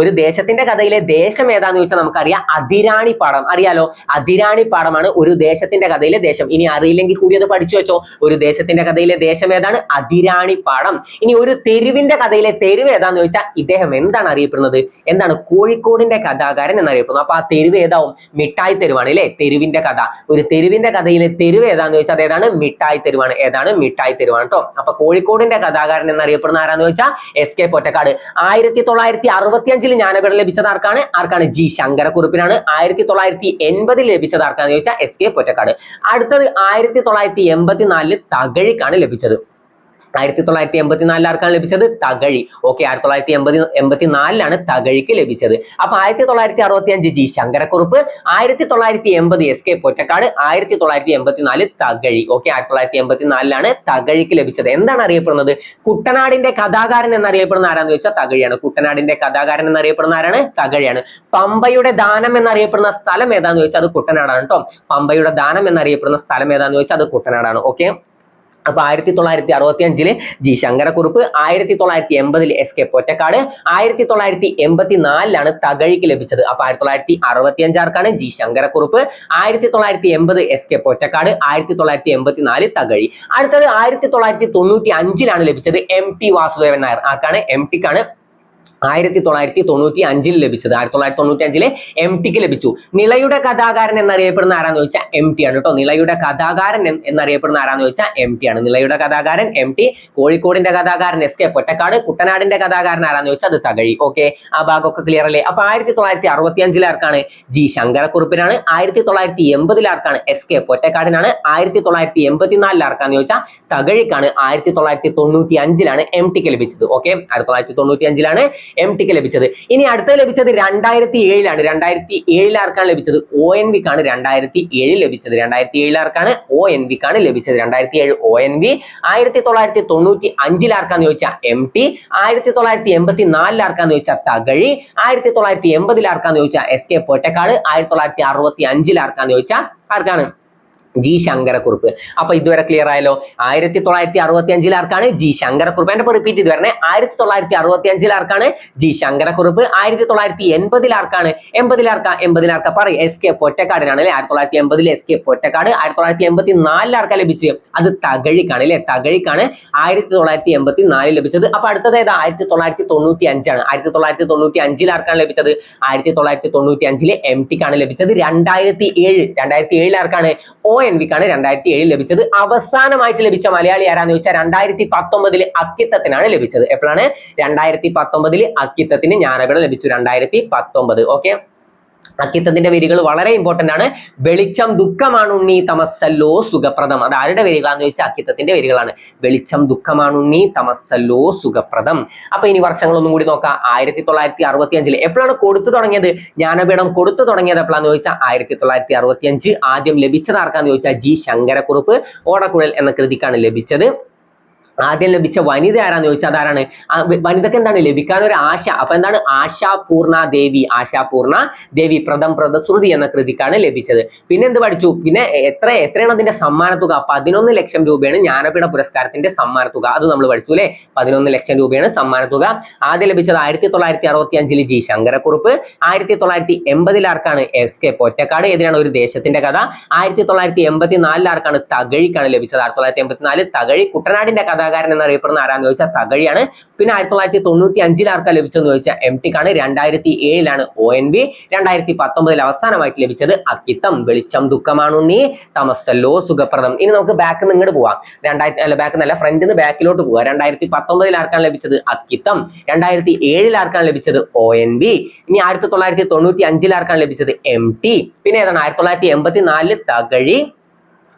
ഒരു ദേശത്തിന്റെ കഥയിലെ ദേശം ഏതാന്ന് ചോദിച്ചാൽ നമുക്കറിയാം അതിരാണിപ്പാടം. അറിയാലോ, അതിരാണിപ്പാടമാണ് ഒരു ദേശത്തിന്റെ കഥയിലെ ദേശം. ഇനി അറിയില്ലെങ്കിൽ കൂടി അത് പഠിച്ചു വെച്ചോ. ഒരു ദേശത്തിന്റെ കഥയിലെ ദേശം ഏതാണ്? അതിരാണിപ്പാടം. ഇനി ഒരു തെരുവിന്റെ കഥയിലെ തെരുവ് ഏതാന്ന് ചോദിച്ചാൽ ഇദ്ദേഹം എന്താണ് അറിയപ്പെടുന്നത്? എന്താണ്? കോഴിക്കോടിന്റെ കഥാകാരൻ എന്നറിയപ്പെടുന്നു. അപ്പൊ ആ തെരുവ് ഏതാവും? മിഠായി തെരുവാണ് അല്ലെ? തെരുവിന്റെ കഥ. ഒരു തെരുവിന്റെ കഥയിലെ തെരുവ് ഏതാന്ന് ചോദിച്ചാൽ ഏതാണ്? മിഠായി തെരുവാണ്. ഏതാണ്? മിഠായി തെരുവാണ് കേട്ടോ. അപ്പൊ കോഴിക്കോടിന്റെ കഥാകാരൻ എന്നറിയപ്പെടുന്ന ആരാന്ന് ചോദിച്ചാൽ എസ് കെ പൊറ്റക്കാട്. 1965 ജ്ഞാനപീഠം ലഭിച്ചത് ആർക്കാണ്? ആർക്കാണ്? ജി ശങ്കരക്കുറുപ്പിനാണ്. 1980 ലഭിച്ചത് ആർക്കാന്ന് ചോദിച്ചാൽ എസ് കെ പൊറ്റക്കാട്. അടുത്തത് 1984 തകഴിക്കാണ് ലഭിച്ചത്. 1984 ആർക്കാണ് ലഭിച്ചത്? തകഴി. ഓക്കെ, 1984 തകഴിക്ക് ലഭിച്ചത്. അപ്പൊ 1965 G Sankara Kurup, 1980 S K Pottekkatt, 1984 Thakazhi. Okay, 1984 തകഴിക്ക് ലഭിച്ചത്. എന്താണ് അറിയപ്പെടുന്നത്? കുട്ടനാടിന്റെ കഥാകാരൻ എന്നറിയപ്പെടുന്ന ആരാന്ന് ചോദിച്ചാൽ തകഴിയാണ്. കുട്ടനാടിന്റെ കഥാകാരൻ എന്നറിയപ്പെടുന്ന ആരാണ്? തകഴിയാണ്. പമ്പയുടെ ദാനം എന്നറിയപ്പെടുന്ന സ്ഥലം ഏതാന്ന് ചോദിച്ചാൽ അത് കുട്ടനാടാണ് കേട്ടോ. പമ്പയുടെ ദാനം എന്നറിയപ്പെടുന്ന സ്ഥലം ഏതാന്ന് ചോദിച്ചാൽ അത് കുട്ടനാടാണ്. ഓക്കെ, അപ്പൊ 1965 G Sankara Kurup, 1980 S K Pottekkatt, 1984 തകഴിക്ക് ലഭിച്ചത്. അപ്പൊ 1965 ആർക്കാണ്? G Sankara Kurup, 1980 S K Pottekkatt, 1984 Thakazhi. അടുത്തത് 1995 ലഭിച്ചത് എം ടി വാസുദേവൻ നായർ. ആർക്കാണ്? എം ടിക്കാണ് 1995 ലഭിച്ചത്. 1995 എം ടിക്ക് ലഭിച്ചു. നിളയുടെ കഥാകാരൻ എന്നറിയപ്പെടുന്ന ആരാന്ന് ചോദിച്ചാൽ എം ടി ആണ് കേട്ടോ. നിളയുടെ കഥാകാരൻ എന്നറിയപ്പെടുന്ന ആരാന്ന് ചോദിച്ചാൽ എം ടി ആണ്. നിളയുടെ കഥാകാരൻ എം ടി, കോഴിക്കോടിന്റെ കഥാകാരൻ എസ് കെ പൊറ്റക്കാട്, കുട്ടനാടിന്റെ കഥാകാരൻ ആരാന്ന് ചോദിച്ചാൽ അത് തകഴി. ഓക്കെ, ആ ഭാഗമൊക്കെ ക്ലിയർ അല്ലേ? അപ്പൊ 1965 ആർക്കാണ്? ജി ശങ്കരക്കുറുപ്പിനാണ്. 1980 ആർക്കാണ്? S K പൊറ്റക്കാടിനാണ്. 1984 ആർക്കാന്ന് ചോദിച്ചാൽ തകഴിക്കാണ്. 1995 എം ടിക്ക് ലഭിച്ചത്. ഓക്കെ, 1995 എം ടിക്ക് ലഭിച്ചത്. ഇനി അടുത്തത് ലഭിച്ചത് 2007 2007 ആർക്കാണ് ലഭിച്ചത്? ഒ എൻ വിക്കാണ് 2007 ലഭിച്ചത്. 2007 ആർക്കാണ്? ഒ എൻ വിക്കാണ് ലഭിച്ചത്. 2007 ഒ എൻ വി. 1995 ആർക്കാന്ന് ചോദിച്ചാൽ എം ടി. 1984 ആർക്കാന്ന് ചോദിച്ചാൽ തകഴി. 1980 ആർക്കാന്ന് ചോദിച്ചാൽ എസ് കെ പൊറ്റക്കാട്. 1965 ആർക്കാന്ന് ചോദിച്ചാൽ ആർക്കാണ്? ജി ശങ്കരക്കുറുപ്പ്. അപ്പൊ ഇതുവരെ ക്ലിയർ ആയല്ലോ. 1965 ആർക്കാണ്? ജി ശങ്കരക്കുറുപ്പ്. എന്റെ റിപ്പീറ്റ് ചെയ്ത് വരണേ. 1965 ആർക്കാണ്? ജി ശങ്കരക്കുറുപ്പ്. 1980 ആർക്കാണ്? 80 ആർക്കാ പറയും? എസ് കെ പൊറ്റക്കാടിനാണ് അല്ലെ. 1980 എസ് കെ പൊറ്റക്കാട്. 1984 ആർക്കാ ലഭിച്ചത്? അത് തകഴിക്കാണ് അല്ലെ. തകഴിക്കാണ് 1984 ലഭിച്ചത്. അപ്പൊ അടുത്തത് ഏതാ? 1995 ആണ്. 1995 ആർക്കാണ് ലഭിച്ചത്? 1995 എം ടിക്കാണ് ലഭിച്ചത്. 2007 ആർക്കാണ്? ഒ എൻ വിക്കാണ് 2007 ലഭിച്ചത്. അവസാനമായിട്ട് ലഭിച്ച മലയാളി ആരാന്ന് ചോദിച്ചാൽ 2019 അക്കിത്തത്തിനാണ് ലഭിച്ചത്. എപ്പോഴാണ്? 2019 അക്കിത്തത്തിന് ജ്ഞാനപീഠം ലഭിച്ചു. 2019. ഓക്കെ, അക്കിത്തത്തിന്റെ വരികൾ വളരെ ഇമ്പോർട്ടന്റ് ആണ്. വെളിച്ചം ദുഃഖമാണുണ്ണി തമസ്സല്ലോ സുഖപ്രദം. അത് ആരുടെ വരികളാന്ന് ചോദിച്ചാൽ അക്കിത്തത്തിന്റെ വരികളാണ്. വെളിച്ചം ദുഃഖമാണുണ്ണി തമസ്സല്ലോ സുഖപ്രദം. അപ്പൊ ഇനി വർഷങ്ങളൊന്നും കൂടി നോക്കാം. 1965 എപ്പോഴാണ് കൊടുത്തു തുടങ്ങിയത്? ജ്ഞാനപീഠം കൊടുത്തു തുടങ്ങിയത് എപ്പോഴാന്ന് ചോദിച്ചാൽ 1965. ആദ്യം ലഭിച്ചത് ആർക്കാന്ന് ചോദിച്ചാൽ ജി ശങ്കരക്കുറുപ്പ്. ഓടക്കുഴൽ എന്ന കൃതിക്കാണ് ലഭിച്ചത്. ആദ്യം ലഭിച്ച വനിത ആരാന്ന് ചോദിച്ചാൽ അതാരാണ്? വനിതക്ക് എന്താണ് ലഭിക്കാൻ ഒരു ആശ. അപ്പൊ എന്താണ്? ആശാപൂർണ ദേവി പ്രഥം പ്രദശ്രുതി എന്ന കൃതിക്കാണ് ലഭിച്ചത്. പിന്നെ എന്ത് പഠിച്ചു? പിന്നെ എത്രയാണ് അതിന്റെ സമ്മാനത്തുക? 11 ലക്ഷം രൂപയാണ് ജ്ഞാനപീഠ പുരസ്കാരത്തിന്റെ സമ്മാനത്തുക. അത് നമ്മൾ പഠിച്ചു അല്ലെ. 11 ലക്ഷം രൂപയാണ് സമ്മാനത്തുക. ആദ്യം ലഭിച്ചത് 1965 ജി ശങ്കരക്കുറുപ്പ്. 1980 ആർക്കാണ്? S K Pottekkatt. ഏതിനാണ്? ഒരു ദേശത്തിന്റെ കഥ. 1984 ആർക്കാണ്? തകഴിക്കാണ് ലഭിച്ചത്. 1984 തകഴി. കുട്ടനാടിന്റെ കഥ എന്നറിയപ്പെടുന്ന ആരാന്ന് ചോദിച്ചാൽ തകഴിയാണ്. പിന്നെ 1995 ആർക്കാ ലഭിച്ചെന്ന് ചോദിച്ചാൽ എം ടിക്കാണ്. 2007 ഒ എൻ വി. 2019 അവസാനമായിട്ട് ലഭിച്ചത് അക്കിത്തം. വെളിച്ചം ദുഃഖമാണുണ്ണി തമസ്സല്ലോ സുഖപ്രദം. ഇനി നമുക്ക് ബാക്ക് നിന്ന് ഇങ്ങോട്ട് പോവാം. ബാക്ക് എന്നല്ല, ഫ്രണ്ടിൽ നിന്ന് ബാക്കിലോട്ട് പോവാം. 2019 ആർക്കാണ് ലഭിച്ചത്? അക്കിത്തം. 2007 ആർക്കാണ് ലഭിച്ചത്? O N V. ഇനി 1995 ആർക്കാണ് ലഭിച്ചത്? M T. പിന്നെ ഏതാണ്? 1984 തകഴി.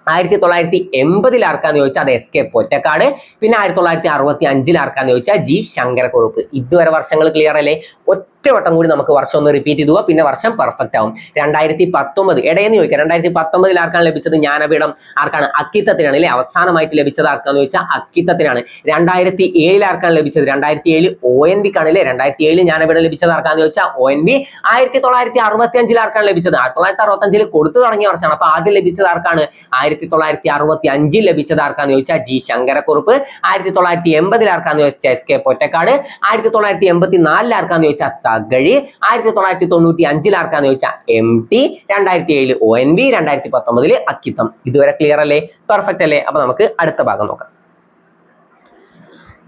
1980 ആർക്കാന്ന് ചോദിച്ചാൽ അത് എസ് കെ പൊറ്റക്കാട്. പിന്നെ 1965 ആർക്കാന്ന് ചോദിച്ചാൽ ജി ശങ്കരക്കുറുപ്പ്. ഇതുവരെ വർഷങ്ങൾ ക്ലിയർ അല്ലേ? ഒറ്റവട്ടം കൂടി നമുക്ക് വർഷം ഒന്ന് റിപ്പീറ്റ് ചെയ്തു, പിന്നെ വർഷം പെർഫെക്റ്റ് ആവും. 2019 ഇടയെന്ന് ചോദിക്കാം. 2019 ആർക്കാണ് ലഭിച്ചത്? ജ്ഞാനപീഠം. ആർക്കാണ്? അക്കിത്തത്തിനാണ് അല്ലെ. അവസാനമായിട്ട് ലഭിച്ചത് ആർക്കാന്ന് ചോദിച്ചാൽ അക്കിത്തത്തിനാണ്. 2007 ആർക്കാണ് ലഭിച്ചത്? 2007 ഒ എൻ വിക്കാണ് അല്ലെ. 2007 ജ്ഞാനപീഠം ലഭിച്ചത് ആർക്കാന്ന് ചോദിച്ചാൽ ഒ എൻ വി. 1965 ആർക്കാണ് ലഭിച്ചത്? 1965 കൊടുത്തു തുടങ്ങിയ വർഷമാണ്. അപ്പൊ ആദ്യം ലഭിച്ചത് ആർക്കാണ്? 1965 ലഭിച്ചത് ആർക്കാന്ന് ചോദിച്ചാൽ ജി ശങ്കരക്കുറുപ്പ്. 1980 ആർക്കാന്ന് ചോദിച്ചാൽ എസ് കെ പൊറ്റക്കാട്. 1984 ആർക്കാന്ന് ചോദിച്ചാൽ തകഴി. 1995 ആർക്കാന്ന് ചോദിച്ചാൽ M T. 2007 O N V. 2019 Akkitham. ഇതുവരെ ക്ലിയർ അല്ലേ? പെർഫെക്റ്റ് അല്ലേ? അപ്പൊ നമുക്ക് അടുത്ത ഭാഗം നോക്കാം.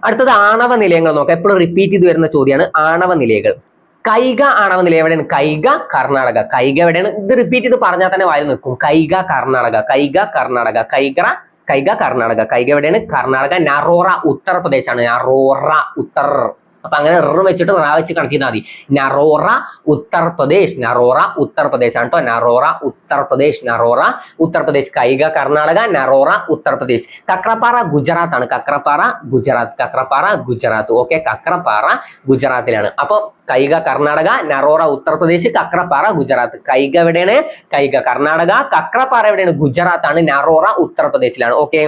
അടുത്തത് ആണവ നിലയങ്ങൾ നോക്കാം. എപ്പോഴും റിപ്പീറ്റ് ചെയ്ത് വരുന്ന ചോദ്യമാണ് ആണവ നിലയങ്ങൾ. കൈഗ ആണവ നിലയം എവിടെയാണ്? കൈഗ കർണാടക. കൈഗ എവിടെയാണ്? ഇത് റിപ്പീറ്റ് ചെയ്ത് പറഞ്ഞാൽ തന്നെ വായിൽ നിൽക്കും. കൈഗ കർണാടക. കൈഗ കർണാടക. കൈഗ എവിടെയാണ്? കർണാടക. നറോറ ഉത്തർപ്രദേശ് ആണ്. നറോറ ഉത്തർ. അപ്പൊ അങ്ങനെ വെച്ചിട്ട് റാ വെച്ച് കണക്ട് ചെയ്താൽ മതി. നറോറ ഉത്തർപ്രദേശ്. നറോറ ഉത്തർപ്രദേശ് ആണ് കേട്ടോ. നറോറ ഉത്തർപ്രദേശ്. കൈഗ കർണാടക, നറോറ ഉത്തർപ്രദേശ്. കക്രപ്പാറ ഗുജറാത്ത് ആണ്. കക്രപ്പാറ ഗുജറാത്ത്. ഓക്കെ, കക്രപ്പാറ ഗുജറാത്തിലാണ്. അപ്പൊ കൈഗ കർണാടക, നറോറ ഉത്തർപ്രദേശ്, കക്രപ്പാറ ഗുജറാത്ത്. കൈഗ എവിടെയാണ്? കൈഗ കർണാടക. കക്രപ്പാറ എവിടെയാണ്? ഗുജറാത്ത് ആണ്. നറോറ ഉത്തർപ്രദേശിലാണ്. ഓക്കെ,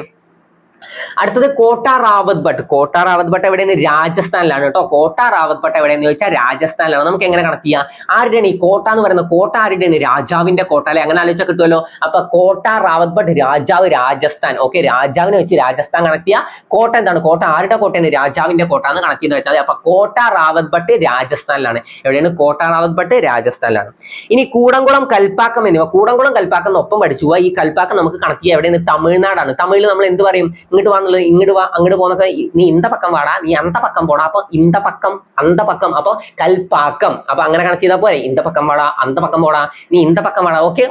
അടുത്തത് കോട്ട റാവത്ത് ഭട്ട്. കോട്ട റാവത്ത് ഭട്ട് എവിടെയാണ്? രാജസ്ഥാനിലാണ് കേട്ടോ. കോട്ട റാവത്ത് ഭട്ട് എവിടെയെന്ന് ചോദിച്ചാൽ രാജസ്ഥാനിലാണ്. നമുക്ക് എങ്ങനെ കണക്ട് ചെയ്യാം? ആരുടെയാണ് ഈ കോട്ട എന്ന് പറയുന്നത്? കോട്ട ആരുടെയാണ്? രാജാവിന്റെ കോട്ട അല്ലെ? അങ്ങനെ ആലോചിച്ചാൽ കിട്ടുമല്ലോ. അപ്പൊ കോട്ട റാവത്ത് ഭട്ട് രാജാവ്, രാജസ്ഥാൻ. ഓക്കെ, രാജാവിനെ വെച്ച് രാജസ്ഥാൻ കണക്ട് ചെയ്യാം. കോട്ട എന്താണ്? കോട്ട ആരുടെ കോട്ടയാണ്? രാജാവിന്റെ കോട്ട എന്ന് കണക്ട് ചെയ്ത് വെച്ചാൽ. അപ്പൊ കോട്ട റാവത്ത് ഭട്ട് രാജസ്ഥാനിലാണ്. എവിടെയാണ്? കോട്ട റാവത്ത് ഭട്ട് രാജസ്ഥാനിലാണ്. ഇനി കൂടംകുളം, കൽപ്പാക്കം എന്നിവ. കൂടംകുളം, കൽപ്പാക്കം ഒപ്പം പഠിച്ചു. ഈ കൽപ്പാക്കം നമുക്ക് കണക്ട് ചെയ്യാം. എവിടെയാണ്? തമിഴ്നാടാണ്. തമിഴിൽ നമ്മൾ എന്ത് പറയും? ഇങ്ങോട്ട് വന്നുള്ളത് ഇങ്ങോട്ട് വാ, അങ്ങോട്ട് പോകുന്നൊക്കെ നീ ഇന്ത പക്കം വാടാ, നീ അന്ത പക്കം പോടാ. അപ്പൊ ഇന്ത പക്കം, അന്ത പക്കം, അപ്പൊ കൽപ്പാക്കം. അപ്പൊ അങ്ങനെ കണക്ട് ചെയ്താൽ പോരെ? ഇന്ത പക്കം വാടാ, അന്ത പക്കം പോടാ, നീ ഇന്ത പക്കം വാടാ. ഓക്കെ,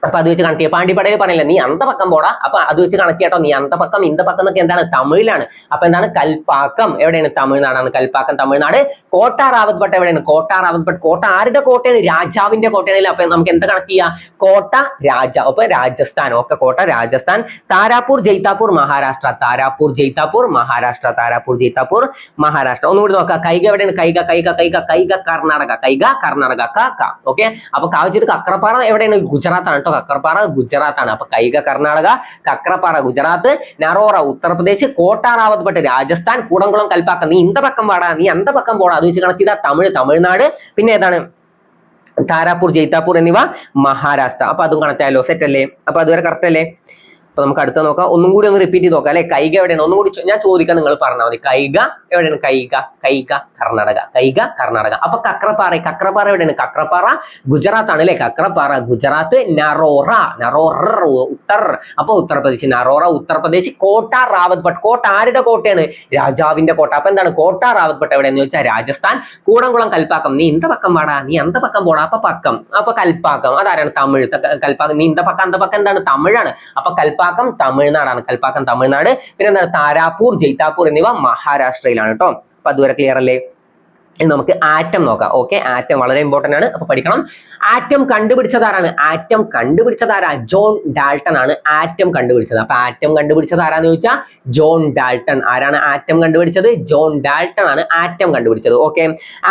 അപ്പൊ അത് വെച്ച് കണക്ട് ചെയ്യാം. പാണ്ടിപ്പടയിൽ പറയില്ല നീ അന്ത പക്കം പോടാ, അപ്പൊ അത് വെച്ച് കണക്ട് ചെയ്യാട്ടോ. നീ അന്ത പക്കം, ഇന്ത പക്കം എന്നൊക്കെ എന്താണ്? തമിഴിലാണ്. അപ്പൊ എന്താണ്? കൽപ്പാക്കം എവിടെയാണ്? തമിഴ്നാടാണ്. കൽപ്പാക്കം തമിഴ്നാട്. കോട്ട റാവത്ത് ഭട്ട് എവിടെയാണ്? കോട്ട റാവത്ത് ഭട്ട് കോട്ട ആരുടെ കോട്ടയാണ്? രാജാവിന്റെ കോട്ടയാണ്. അപ്പൊ നമുക്ക് എന്താ കണക്ട് ചെയ്യാം? കോട്ട രാജാവ്, അപ്പൊ രാജസ്ഥാൻ. ഓക്കെ, കോട്ട രാജസ്ഥാൻ. താരാപൂർ ജയ്താപൂർ മഹാരാഷ്ട്ര. താരാപൂർ ജയ്താപൂർ മഹാരാഷ്ട്ര. താരാപൂർ ജയ്താപൂർ മഹാരാഷ്ട്ര. ഒന്നുകൂടി നോക്കാം. കൈക എവിടെയാണ്? കൈക കൈക കൈക കൈക കർണാടക. കൈക കർണാടക. ക. ഓക്കെ, അപ്പൊ കാവച്ചിട്ട് കക്രപ്പാറ എവിടെയാണ്? ഗുജറാത്താണ് കേട്ടോ. കക്രപ്പാറ ഗുജറാത്താണ്. അപ്പൊ കൈക കർണാടക, കക്രപ്പാറ ഗുജറാത്ത്, നറോറ ഉത്തർപ്രദേശ്, കോട്ട റാവത്ത് ഭട്ട് രാജസ്ഥാൻ, കൂടംകുളം കൽപ്പാക്കം. നീ ഇന്ത പക്കം വാടാ, നീ അന്ത പക്കം പോടാ. അത് വെച്ച് കണക്ട് ചെയ്താൽ തമിഴ്നാട്. പിന്നെ ഏതാണ്? താരാപൂർ ജയ്താപൂർ എന്നിവ മഹാരാഷ്ട്ര. അപ്പൊ അതും കണക്ട് ആയല്ലോ. സെറ്റ് അല്ലേ? അപ്പൊ അതുവരെ കറക്റ്റ് അല്ലേ? അപ്പൊ നമുക്ക് അടുത്ത നോക്കാം. ഒന്നും കൂടി ഒന്ന് റിപ്പീറ്റ് ചെയ്ത് നോക്കാം അല്ലെ. കൈക എവിടെയാണ്? ഒന്നും കൂടി ഞാൻ ചോദിക്കാം, നിങ്ങൾ പറഞ്ഞാൽ മതി. കൈക എവിടെയാണ്? കൈക കൈക കർണാടക. കൈക കർണാടക. അപ്പൊ കക്രപ്പാറ എവിടെയാണ്? കക്രപ്പാറ ഗുജറാത്ത് ആണ് അല്ലെ. കക്രപ്പാറ ഗുജറാത്ത്. നറോറ ഉത്തർ, അപ്പൊ ഉത്തർപ്രദേശ്. നറോറ ഉത്തർപ്രദേശ്. കോട്ട റാവത്ത് ഭട്ട്. കോട്ട ആരുടെ കോട്ടയാണ്? രാജാവിന്റെ കോട്ട. അപ്പൊ എന്താണ്? കോട്ട റാവത്ത് ഭട്ട് എവിടെയെന്ന് ചോദിച്ചാൽ രാജസ്ഥാൻ. കൂടംകുളം കൽപ്പാക്കം. നീ ഇന്ത പക്കം വാടാ, നീ അന്ത പക്കം പോടാ. അപ്പൊ പക്കം, അപ്പൊ കൽപ്പാക്കം അതാരാണ്? തമിഴ്. കൽപ്പാക്കം. നീ ഇന്ത പക്കം അന്ത പക്കം എന്താണ്? തമിഴാണ്. അപ്പൊ കൽപ്പാക്കം തമിഴ്നാടാണ്. കൽപ്പാക്കം തമിഴ്നാട്. പിന്നെ എന്താണ്? താരാപൂർ ജയ്താപൂർ എന്നിവ മഹാരാഷ്ട്രയിലാണ് കേട്ടോ. അപ്പൊ അതുവരെ ക്ലിയർ അല്ലേ? ഇനി നമുക്ക് ആറ്റം നോക്കാം. ഓക്കെ, ആറ്റം വളരെ ഇമ്പോർട്ടന്റ് ആണ്, അപ്പൊ പഠിക്കണം. ആറ്റം കണ്ടുപിടിച്ചതാരാണ്? ആറ്റം കണ്ടുപിടിച്ചതാരാ? ജോൺ ഡാൾട്ടൺ ആണ് ആറ്റം കണ്ടുപിടിച്ചത്. അപ്പൊ ആറ്റം കണ്ടുപിടിച്ചത് ആരാന്ന് ചോദിച്ചാൽ ജോൺ ഡാൾട്ടൺ. ആരാണ് ആറ്റം കണ്ടുപിടിച്ചത്? ജോൺ ഡാൾട്ടൺ ആണ് ആറ്റം കണ്ടുപിടിച്ചത്. ഓക്കെ,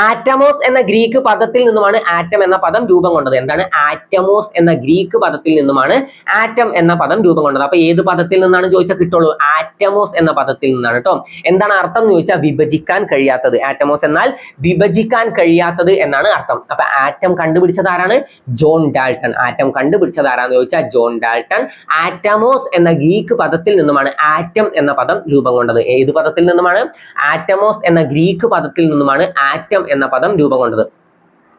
ആറ്റമോസ് എന്ന ഗ്രീക്ക് പദത്തിൽ നിന്നുമാണ് ആറ്റം എന്ന പദം രൂപം കൊണ്ടത്. എന്താണ്? ആറ്റമോസ് എന്ന ഗ്രീക്ക് പദത്തിൽ നിന്നുമാണ് ആറ്റം എന്ന പദം രൂപം കൊണ്ടത്. അപ്പൊ ഏത് പദത്തിൽ നിന്നാണ് ചോദിച്ചാൽ കിട്ടുള്ളൂ? ആറ്റമോസ് എന്ന പദത്തിൽ നിന്നാണ് കേട്ടോ. എന്താണ് അർത്ഥം എന്ന് ചോദിച്ചാൽ വിഭജിക്കാൻ കഴിയാത്തത്. ആറ്റമോസ് എന്നാൽ വിഭജിക്കാൻ കഴിയാത്തത് എന്നാണ് അർത്ഥം. അപ്പൊ ആറ്റം കണ്ടുപിടിച്ചത് ആരാണ്? John Dalton. ആറ്റം കണ്ടുപിടിച്ചത് ആരാന്ന് ചോദിച്ചാൽ ജോൺ ഡാൾട്ടൺ. ആറ്റമോസ് എന്ന ഗ്രീക്ക് പദത്തിൽ നിന്നുമാണ് ആറ്റം എന്ന പദം രൂപം കൊണ്ടത്. ഏത് പദത്തിൽ നിന്നുമാണ്? ആറ്റമോസ് എന്ന ഗ്രീക്ക് പദത്തിൽ നിന്നുമാണ് ആറ്റം എന്ന പദം രൂപം കൊണ്ടത്.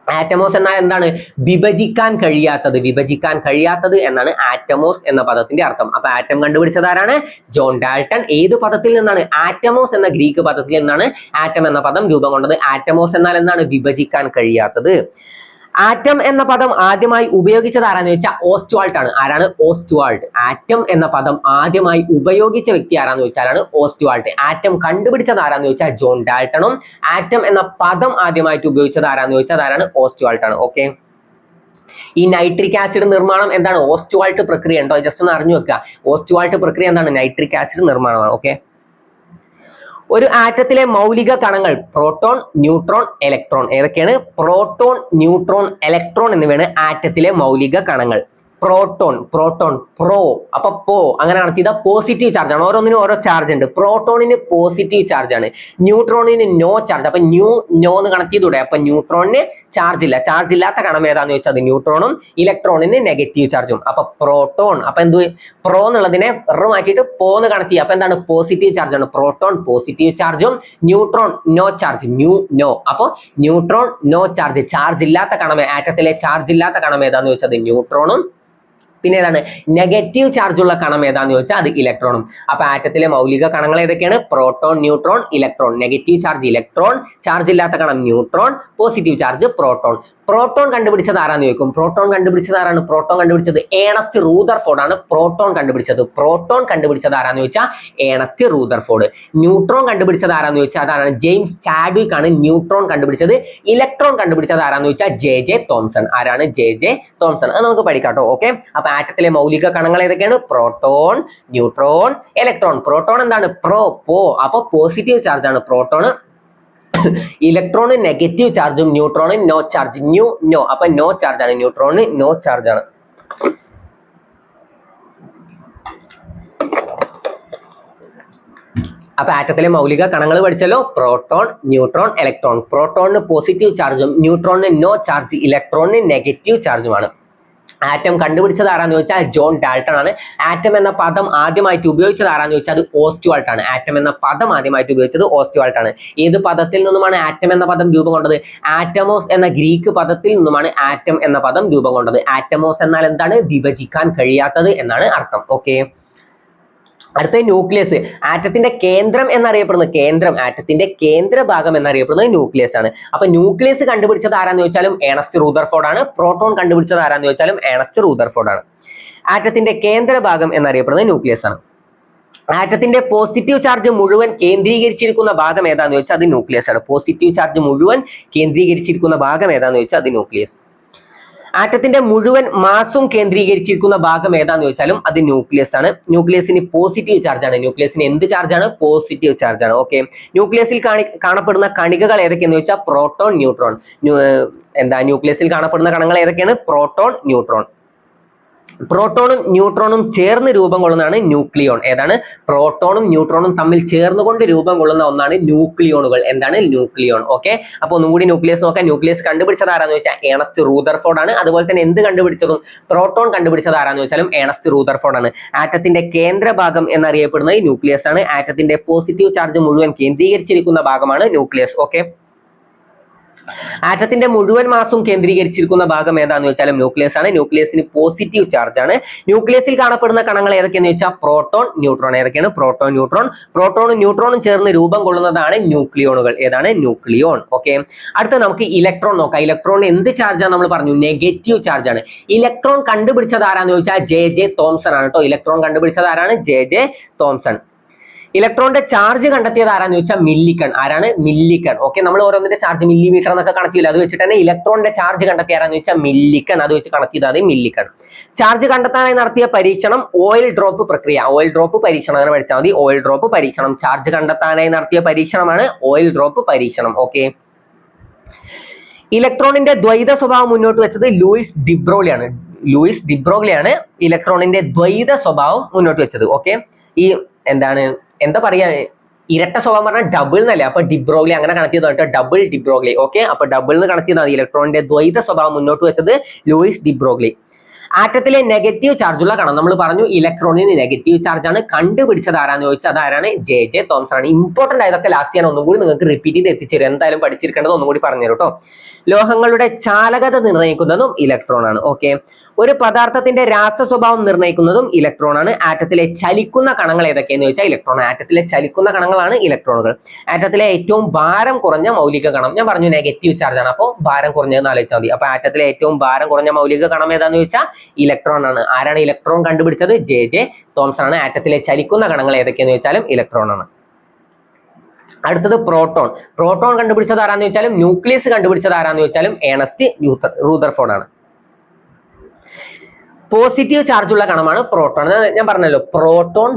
ആറ്റമോസ് എന്നാൽ എന്താണ്? വിഭജിക്കാൻ കഴിയാത്തത്. വിഭജിക്കാൻ കഴിയാത്തത് എന്നാണ് ആറ്റമോസ് എന്ന പദത്തിന്റെ അർത്ഥം. അപ്പൊ ആറ്റം കണ്ടുപിടിച്ചത് ആരാണ്? John Dalton. ഏത് പദത്തിൽ നിന്നാണ്? ആറ്റമോസ് എന്ന ഗ്രീക്ക് പദത്തിൽ നിന്നാണ് ആറ്റം എന്ന പദം രൂപം കൊണ്ടത്. ആറ്റമോസ് എന്നാൽ എന്താണ്? വിഭജിക്കാൻ കഴിയാത്തത്. ആറ്റം എന്ന പദം ആദ്യമായി ഉപയോഗിച്ചത് ആരാന്ന് ചോദിച്ചാൽ ഓസ്റ്റ്വാൾട്ട് ആണ്. ആരാണ്? ഓസ്റ്റ്വാൾട്ട്. ആറ്റം എന്ന പദം ആദ്യമായി ഉപയോഗിച്ച വ്യക്തി ആരാന്ന് ചോദിച്ചാലാണ് ഓസ്റ്റ്വാൾട്ട്. ആറ്റം കണ്ടുപിടിച്ചത് ആരാന്ന് ചോദിച്ചാൽ ജോൺ ഡാൾട്ടണും ആറ്റം എന്ന പദം ആദ്യമായിട്ട് ഉപയോഗിച്ചത് ആരാന്ന് ചോദിച്ചാൽ ആരാണ്? ഓസ്റ്റ്വാൾട്ട് ആണ്. ഓക്കെ, ഈ നൈട്രിക് ആസിഡ് നിർമ്മാണം എന്താണ്? ഓസ്റ്റ്വാൾട്ട് പ്രക്രിയ ഉണ്ടോ? ജസ്റ്റ് ഒന്ന് അറിഞ്ഞു വെക്കുക. ഓസ്റ്റ്വാൾട്ട് പ്രക്രിയ എന്താണ്? Nitric acid നിർമ്മാണമാണ്. ഓക്കെ, ഒരു ആറ്റത്തിലെ മൗലിക കണങ്ങൾ പ്രോട്ടോൺ, ന്യൂട്രോൺ, ഇലക്ട്രോൺ. ഏതൊക്കെയാണ്? പ്രോട്ടോൺ, ന്യൂട്രോൺ, ഇലക്ട്രോൺ എന്നിവയാണ് ആറ്റത്തിലെ മൗലിക കണങ്ങൾ. പ്രോട്ടോൺ, പ്രോ, അപ്പൊ പോ അങ്ങനെ കണക്ട് ചെയ്താൽ പോസിറ്റീവ് ചാർജ് ആണ്. ഓരോന്നിനും ഓരോ ചാർജ് ഉണ്ട്. പ്രോട്ടോണിന് പോസിറ്റീവ് ചാർജ് ആണ്, ന്യൂട്രോണിന് നോ ചാർജ്. അപ്പൊ നോ എന്ന് കണക്ട് ചെയ്തൂടെ? അപ്പൊ ന്യൂട്രോണിന് ചാർജ് ഇല്ല. ചാർജ് ഇല്ലാത്ത കണം ഏതാന്ന് ചോദിച്ചാൽ അത് ന്യൂട്രോണും. ഇലക്ട്രോണിന് നെഗറ്റീവ് ചാർജും. അപ്പൊ പ്രോട്ടോൺ, അപ്പൊ എന്ത്? പ്രോ എന്നുള്ളതിനെ മാറ്റിയിട്ട് പോന്ന് കണക്ട് ചെയ്യുക. അപ്പൊ എന്താണ്? പോസിറ്റീവ് ചാർജ് ആണ്. പ്രോട്ടോൺ പോസിറ്റീവ് ചാർജും, ന്യൂട്രോൺ നോ ചാർജ്. നോ. അപ്പൊ ന്യൂട്രോൺ നോ ചാർജ്. ചാർജ് ഇല്ലാത്ത കണം, ആറ്റത്തിലെ ചാർജ് ഇല്ലാത്ത കണം ഏതാന്ന് ചോദിച്ചാൽ അത് ന്യൂട്രോണും. പിന്നെ ഏതാണ്? നെഗറ്റീവ് ചാർജ് ഉള്ള കണം ഏതാന്ന് ചോദിച്ചാൽ അത് ഇലക്ട്രോണും. അപ്പൊ ആറ്റത്തിലെ മൗലിക കണങ്ങൾ ഏതൊക്കെയാണ്? Proton, neutron, electron. Negative charge electron, charge ഇല്ലാത്ത കണം neutron, positive charge proton. Proton കണ്ടുപിടിച്ചത് ആരാന്ന് ചോദിക്കും. പ്രോട്ടോൺ കണ്ടുപിടിച്ചത് ആരാണ്? പ്രോട്ടോൺ കണ്ടുപിടിച്ചത് ഏണസ്റ്റ് റൂദർഫോർഡ് ആണ്. പ്രോട്ടോൺ കണ്ടുപിടിച്ചത് ആരാന്ന് ചോദിച്ചാൽ ഏണസ്റ്റ് റൂദർഫോർഡ്. ന്യൂട്രോൺ കണ്ടുപിടിച്ചത് ആരാന്ന് ചോദിച്ചാൽ അതാണ് ജെയിംസ് ചാഡ്വിക് ആണ് ന്യൂട്രോൺ കണ്ടുപിടിച്ചത്. ഇലക്ട്രോൺ കണ്ടുപിടിച്ചത് ആരാന്ന് ചോദിച്ചാൽ ജെ തോംസൺ. ആരാണ്? J Thomson. അത് നമുക്ക് പഠിക്കാട്ടോ. ഓക്കെ, അപ്പൊ ആറ്റത്തിലെ മൗലിക കണങ്ങൾ ഏതൊക്കെയാണ്? Proton, neutron, electron. പ്രോട്ടോൺ എന്താണ്? പോ, അപ്പൊ പോസിറ്റീവ് ചാർജ് ആണ് പ്രോട്ടോൺ. ഇലക്ട്രോണ് നെഗറ്റീവ് ചാർജും, ന്യൂട്രോണ് നോ ചാർജ്. നോ, അപ്പൊ നോ ചാർജ് ആണ്. ന്യൂട്രോണ് നോ ചാർജ് ആണ്. അപ്പൊ ആറ്റത്തിലെ മൗലിക കണങ്ങൾ പഠിച്ചല്ലോ, പ്രോട്ടോൺ, ന്യൂട്രോൺ, ഇലക്ട്രോൺ. പ്രോട്ടോണിന് പോസിറ്റീവ് ചാർജും ന്യൂട്രോണിന് നോ ചാർജ്, ഇലക്ട്രോണിന് നെഗറ്റീവ് ചാർജുമാണ്. ആറ്റം കണ്ടുപിടിച്ചത് ആരാന്ന് ചോദിച്ചാൽ ജോൺ ഡാൾട്ടൺ ആണ്. ആറ്റം എന്ന പദം ആദ്യമായിട്ട് ഉപയോഗിച്ചത് ആരാന്ന് ചോദിച്ചാൽ അത് ഓസ്റ്റ്വാൾട്ട് ആണ്. ആറ്റം എന്ന പദം ആദ്യമായിട്ട് ഉപയോഗിച്ചത് ഓസ്റ്റ്വാൾട്ട് ആണ്. ഏത് പദത്തിൽ നിന്നുമാണ് ആറ്റം എന്ന പദം രൂപം കൊണ്ടത്? ആറ്റമോസ് എന്ന ഗ്രീക്ക് പദത്തിൽ നിന്നുമാണ് ആറ്റം എന്ന പദം രൂപം കൊണ്ടത്. ആറ്റമോസ് എന്നാൽ എന്താണ്? വിഭജിക്കാൻ കഴിയാത്തത് എന്നാണ് അർത്ഥം. ഓക്കെ, അടുത്ത ന്യൂക്ലിയസ്. ആറ്റത്തിന്റെ കേന്ദ്രം എന്നറിയപ്പെടുന്നത്, ആറ്റത്തിന്റെ കേന്ദ്ര ഭാഗം എന്നറിയപ്പെടുന്നത് ന്യൂക്ലിയസ് ആണ്. അപ്പൊ ന്യൂക്ലിയസ് കണ്ടുപിടിച്ചത് ആരാന്ന് ചോദിച്ചാലും ഏണസ്റ്റ് റൂദർഫോർഡ് ആണ്. പ്രോട്ടോൺ കണ്ടുപിടിച്ചത് ആരാന്ന് ചോദിച്ചാലും ഏണസ്റ്റ് റൂദർഫോർഡ് ആണ്. ആറ്റത്തിന്റെ കേന്ദ്ര ഭാഗം എന്നറിയപ്പെടുന്നത് ന്യൂക്ലിയസ് ആണ്. ആറ്റത്തിന്റെ പോസിറ്റീവ് ചാർജ് മുഴുവൻ കേന്ദ്രീകരിച്ചിരിക്കുന്ന ഭാഗം ഏതാന്ന് ചോദിച്ചാൽ അത് ന്യൂക്ലിയസ് ആണ്. പോസിറ്റീവ് ചാർജ് മുഴുവൻ കേന്ദ്രീകരിച്ചിരിക്കുന്ന ഭാഗം ഏതാന്ന് ചോദിച്ചാൽ അത് ന്യൂക്ലിയസ്. ആറ്റത്തിന്റെ മുഴുവൻ മാസും കേന്ദ്രീകരിച്ചിരിക്കുന്ന ഭാഗം ഏതാന്ന് ചോദിച്ചാലും അത് ന്യൂക്ലിയസ് ആണ്. ന്യൂക്ലിയസിന് പോസിറ്റീവ് ചാർജ് ആണ്. ന്യൂക്ലിയസിന് എന്ത് ചാർജാണ്? പോസിറ്റീവ് ചാർജ് ആണ്. ഓക്കെ, ന്യൂക്ലിയസിൽ കാണപ്പെടുന്ന കണികകൾ ഏതൊക്കെയെന്ന് ചോദിച്ചാൽ പ്രോട്ടോൺ, ന്യൂട്രോൺ. ന്യൂക്ലിയസിൽ കാണപ്പെടുന്ന കണങ്ങൾ ഏതൊക്കെയാണ്? Proton, neutron. പ്രോട്ടോണും ന്യൂട്രോണും ചേർന്ന് രൂപം കൊള്ളുന്നതാണ് ന്യൂക്ലിയോൺ. ഏതാണ്? പ്രോട്ടോണും ന്യൂട്രോണും തമ്മിൽ ചേർന്നുകൊണ്ട് രൂപം കൊള്ളുന്ന ഒന്നാണ് ന്യൂക്ലിയോണുകൾ. എന്താണ്? ന്യൂക്ലിയോൺ. ഓക്കെ, അപ്പൊ ഒന്നുകൂടി ന്യൂക്ലിയസ് നോക്കാം. ന്യൂക്ലിയസ് കണ്ടുപിടിച്ചത് ആരാന്ന് ചോദിച്ചാൽ ഏണസ്റ്റ് റൂദർഫോർഡ് ആണ്. അതുപോലെ തന്നെ എന്ത് കണ്ടുപിടിച്ചതും പ്രോട്ടോൺ കണ്ടുപിടിച്ചത് ആരാന്ന് ചോദിച്ചാലും ഏണസ്റ്റ് റൂദർഫോർഡ് ആണ്. ആറ്റത്തിന്റെ കേന്ദ്ര ഭാഗം എന്നറിയപ്പെടുന്നത് ന്യൂക്ലിയസ് ആണ്. ആറ്റത്തിന്റെ പോസിറ്റീവ് ചാർജ് മുഴുവൻ കേന്ദ്രീകരിച്ചിരിക്കുന്ന ഭാഗമാണ് ന്യൂക്ലിയസ്. ഓക്കെ, ആറ്റത്തിന്റെ മുഴുവൻ മാസും കേന്ദ്രീകരിച്ചിരിക്കുന്ന ഭാഗം ഏതാന്ന് വെച്ചാലും ന്യൂക്ലിയസ് ആണ്. ന്യൂക്ലിയസിന് പോസിറ്റീവ് ചാർജ് ആണ്. ന്യൂക്ലിയസിൽ കാണപ്പെടുന്ന കണങ്ങൾ ഏതൊക്കെയെന്ന് വെച്ചാൽ പ്രോട്ടോൺ, ന്യൂട്രോൺ. ഏതൊക്കെയാണ്? Proton, neutron. പ്രോട്ടോണും ന്യൂട്രോണും ചേർന്ന് രൂപം കൊള്ളുന്നതാണ് ന്യൂക്ലിയോണുകൾ. ഏതാണ്? ന്യൂക്ലിയോൺ. ഓക്കെ, അടുത്ത നമുക്ക് ഇലക്ട്രോൺ നോക്കാം. ഇലക്ട്രോണിന് എന്ത് ചാർജാണ് നമ്മൾ പറഞ്ഞു? നെഗറ്റീവ് ചാർജ് ആണ്. ഇലക്ട്രോൺ കണ്ടുപിടിച്ചത് ആരാന്ന് ചോദിച്ചാൽ ജെ തോംസൺ ആണ് കേട്ടോ. ഇലക്ട്രോൺ കണ്ടുപിടിച്ചത് ആരാണ്? J Thomson. ഇലക്ട്രോണിന്റെ ചാർജ് കണ്ടെത്തിയത് ആരാന്ന് ചോദിച്ചാൽ മില്ലിക്കൺ. ആരാണ്? മില്ലിക്കൺ. ഓക്കെ, നമ്മൾ ഓരോന്നിന്റെ ചാർജ് മില്ലിമീറ്റർ എന്നൊക്കെ കണക്കില്ല. അത് വെച്ചിട്ട് തന്നെ ഇലക്ട്രോണിന്റെ ചാർജ് കണ്ടെത്തിയ ആരാന്ന് ചോദിച്ചാൽ മില്ലിക്കൺ. അത് വെച്ച് കണക്ട് ചെയ്താൽ മില്ലിക്കൺ. ചാർജ് കണ്ടെത്താനായി നടത്തിയ പരീക്ഷണം ഓയിൽ ഡ്രോപ്പ് പ്രക്രിയ. ഓയിൽ ഡ്രോപ്പ് പരീക്ഷണം അങ്ങനെ പഠിച്ചാൽ മതി. ഓയിൽ ഡ്രോപ്പ് പരീക്ഷണം. ചാർജ് കണ്ടെത്താനായി നടത്തിയ പരീക്ഷണമാണ് ഓയിൽ ഡ്രോപ്പ് പരീക്ഷണം. ഓക്കെ, ഇലക്ട്രോണിന്റെ ദ്വൈത സ്വഭാവം മുന്നോട്ട് വെച്ചത് ലൂയിസ് ഡിബ്രോഗ്ലിയാണ്. ലൂയിസ് ഡിബ്രോഗ്ലിയാണ് ഇലക്ട്രോണിന്റെ ദ്വൈത സ്വഭാവം മുന്നോട്ട് വെച്ചത്. ഓക്കെ, ഈ എന്താ പറയാ, ഇരട്ട സ്വഭാവം പറഞ്ഞാൽ ഡബിൾ എന്നല്ലേ. അപ്പൊ ഡിബ്രോഗ്ലി അങ്ങനെ കണക്ട് ചെയ്തോ, ഡബിൾ ഡിബ്രോഗ്ലി. ഓക്കെ, അപ്പൊ ഡബിൾ എന്ന് കണക്ട് ചെയ്താൽ ഇലക്ട്രോണിന്റെ ദ്വൈത സ്വഭാവം മുന്നോട്ട് വെച്ചത് ലൂയിസ് ഡിബ്രോഗ്ലി. ആറ്റത്തിലെ നെഗറ്റീവ് ചാർജുള്ള കണം നമ്മൾ പറഞ്ഞു ഇലക്ട്രോണിന് നെഗറ്റീവ് ചാർജ് ആണ്. കണ്ടുപിടിച്ചത് ആരാന്ന് ചോദിച്ചാൽ അതാരാണ്? ജെ തോംസൺ ആണ്. ഇമ്പോർട്ടന്റ് ആയതൊക്കെ ലാസ്റ്റ് ഞാൻ ഒന്നും കൂടി നിങ്ങൾക്ക് റിപ്പീറ്റ് ചെയ്ത് എത്തിച്ചേരും. എന്തായാലും പഠിച്ചിരിക്കേണ്ടത് ഒന്നും കൂടി പറഞ്ഞു കേട്ടോ. ലോഹങ്ങളുടെ ചാലകത നിർണ്ണയിക്കുന്നതും ഇലക്ട്രോൺ ആണ്. ഓക്കെ, ഒരു പദാർത്ഥത്തിന്റെ രാസ സ്വഭാവം നിർണ്ണയിക്കുന്നതും ഇലക്ട്രോൺ ആണ്. ആറ്റത്തിലെ ചലിക്കുന്ന കണങ്ങൾ ഏതൊക്കെയെന്ന് ചോദിച്ചാൽ ഇലക്ട്രോൺ. ആറ്റത്തിലെ ചലിക്കുന്ന കണങ്ങളാണ് ഇലക്ട്രോണുകൾ. ആറ്റത്തിലെ ഏറ്റവും ഭാരം കുറഞ്ഞ മൗലിക കണം ഞാൻ പറഞ്ഞു നെഗറ്റീവ് ചാർജ് ആണ്. അപ്പോൾ ഭാരം കുറഞ്ഞതെന്ന് ആലോചിച്ചാൽ മതി. അപ്പൊ ആറ്റത്തിലെ ഏറ്റവും ഭാരം കുറഞ്ഞ മൗലിക കണം ഏതാന്ന് ചോദിച്ചാൽ ഇലക്ട്രോൺ ആണ്. ആരാണ് ഇലക്ട്രോൺ കണ്ടുപിടിച്ചത്? ജെ തോംസൺ ആണ്. ആറ്റത്തിലെ ചലിക്കുന്ന കണങ്ങൾ ഏതൊക്കെയെന്ന് ചോദിച്ചാലും ഇലക്ട്രോൺ ആണ്. അടുത്തത് പ്രോട്ടോൺ. പ്രോട്ടോൺ കണ്ടുപിടിച്ചത് ആരാന്ന് ചോദിച്ചാലും ന്യൂക്ലിയസ് കണ്ടുപിടിച്ചത് ആരാന്ന് ചോദിച്ചാലും ഏണസ്റ്റ് റൂദർഫോർഡ് ആണ്. പോസിറ്റീവ് ചാർജ് ഉള്ള കണമാണ് പ്രോട്ടോൺ. ഞാൻ പറഞ്ഞല്ലോ പ്രോട്ടോൺ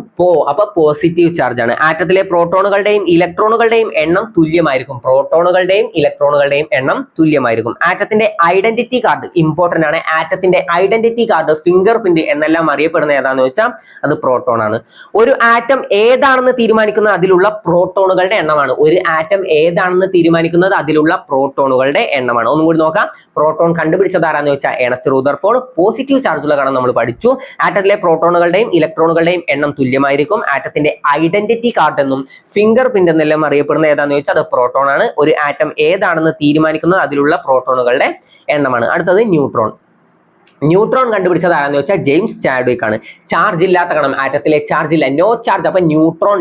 അപ്പൊ പോസിറ്റീവ് ചാർജ് ആണ്. ആറ്റത്തിലെ പ്രോട്ടോണുകളുടെയും ഇലക്ട്രോണുകളുടെയും എണ്ണം തുല്യമായിരിക്കും. പ്രോട്ടോണുകളുടെയും ഇലക്ട്രോണുകളുടെയും എണ്ണം തുല്യമായിരിക്കും. ആറ്റത്തിന്റെ ഐഡന്റിറ്റി കാർഡ് ഇമ്പോർട്ടന്റ് ആണ്. ആറ്റത്തിന്റെ ഐഡന്റിറ്റി കാർഡ്, ഫിംഗർ പ്രിന്റ് എന്നെല്ലാം അറിയപ്പെടുന്ന ഏതാന്ന് വെച്ചാൽ അത് പ്രോട്ടോൺ ആണ്. ഒരു ആറ്റം ഏതാണെന്ന് തീരുമാനിക്കുന്നത് അതിലുള്ള പ്രോട്ടോണുകളുടെ എണ്ണമാണ്. ഒരു ആറ്റം ഏതാണെന്ന് തീരുമാനിക്കുന്നത് അതിലുള്ള പ്രോട്ടോണുകളുടെ എണ്ണമാണ്. ഒന്നും കൂടി നോക്കാം. പ്രോട്ടോൺ കണ്ടുപിടിച്ചത് ആരാന്ന് വെച്ചാൽ ഏണസ്റ്റ് റൂദർഫോർഡ്. പോസിറ്റീവ് ചാർജുള്ള കണം നമ്മൾ പഠിച്ചു. ആറ്റത്തിലെ പ്രോട്ടോണുകളുടെയും ഇലക്ട്രോണുകളുടെയും എണ്ണം തുല്യമായിരിക്കും. ആറ്റത്തിന്റെ ഐഡന്റിറ്റി കാർഡ് എന്നും ഫിംഗർ പ്രിന്റ് എന്നെല്ലാം അറിയപ്പെടുന്ന ഏതാന്ന് വെച്ചാൽ അത് പ്രോട്ടോൺ ആണ്. ഒരു ആറ്റം ഏതാണെന്ന് തീരുമാനിക്കുന്നത് അതിലുള്ള പ്രോട്ടോണുകളുടെ എണ്ണമാണ്. അടുത്തത് ന്യൂട്രോൺ. ന്യൂട്രോൺ കണ്ടുപിടിച്ചത് ആരാന്ന് വെച്ചാൽ ജെയിംസ് ചാഡ്വിക് ആണ്. ചാർജ് ഇല്ലാത്ത കണം, ആറ്റത്തിലെ ചാർജ് ഇല്ല, നോ ചാർജ്. അപ്പൊ ന്യൂട്രോൺ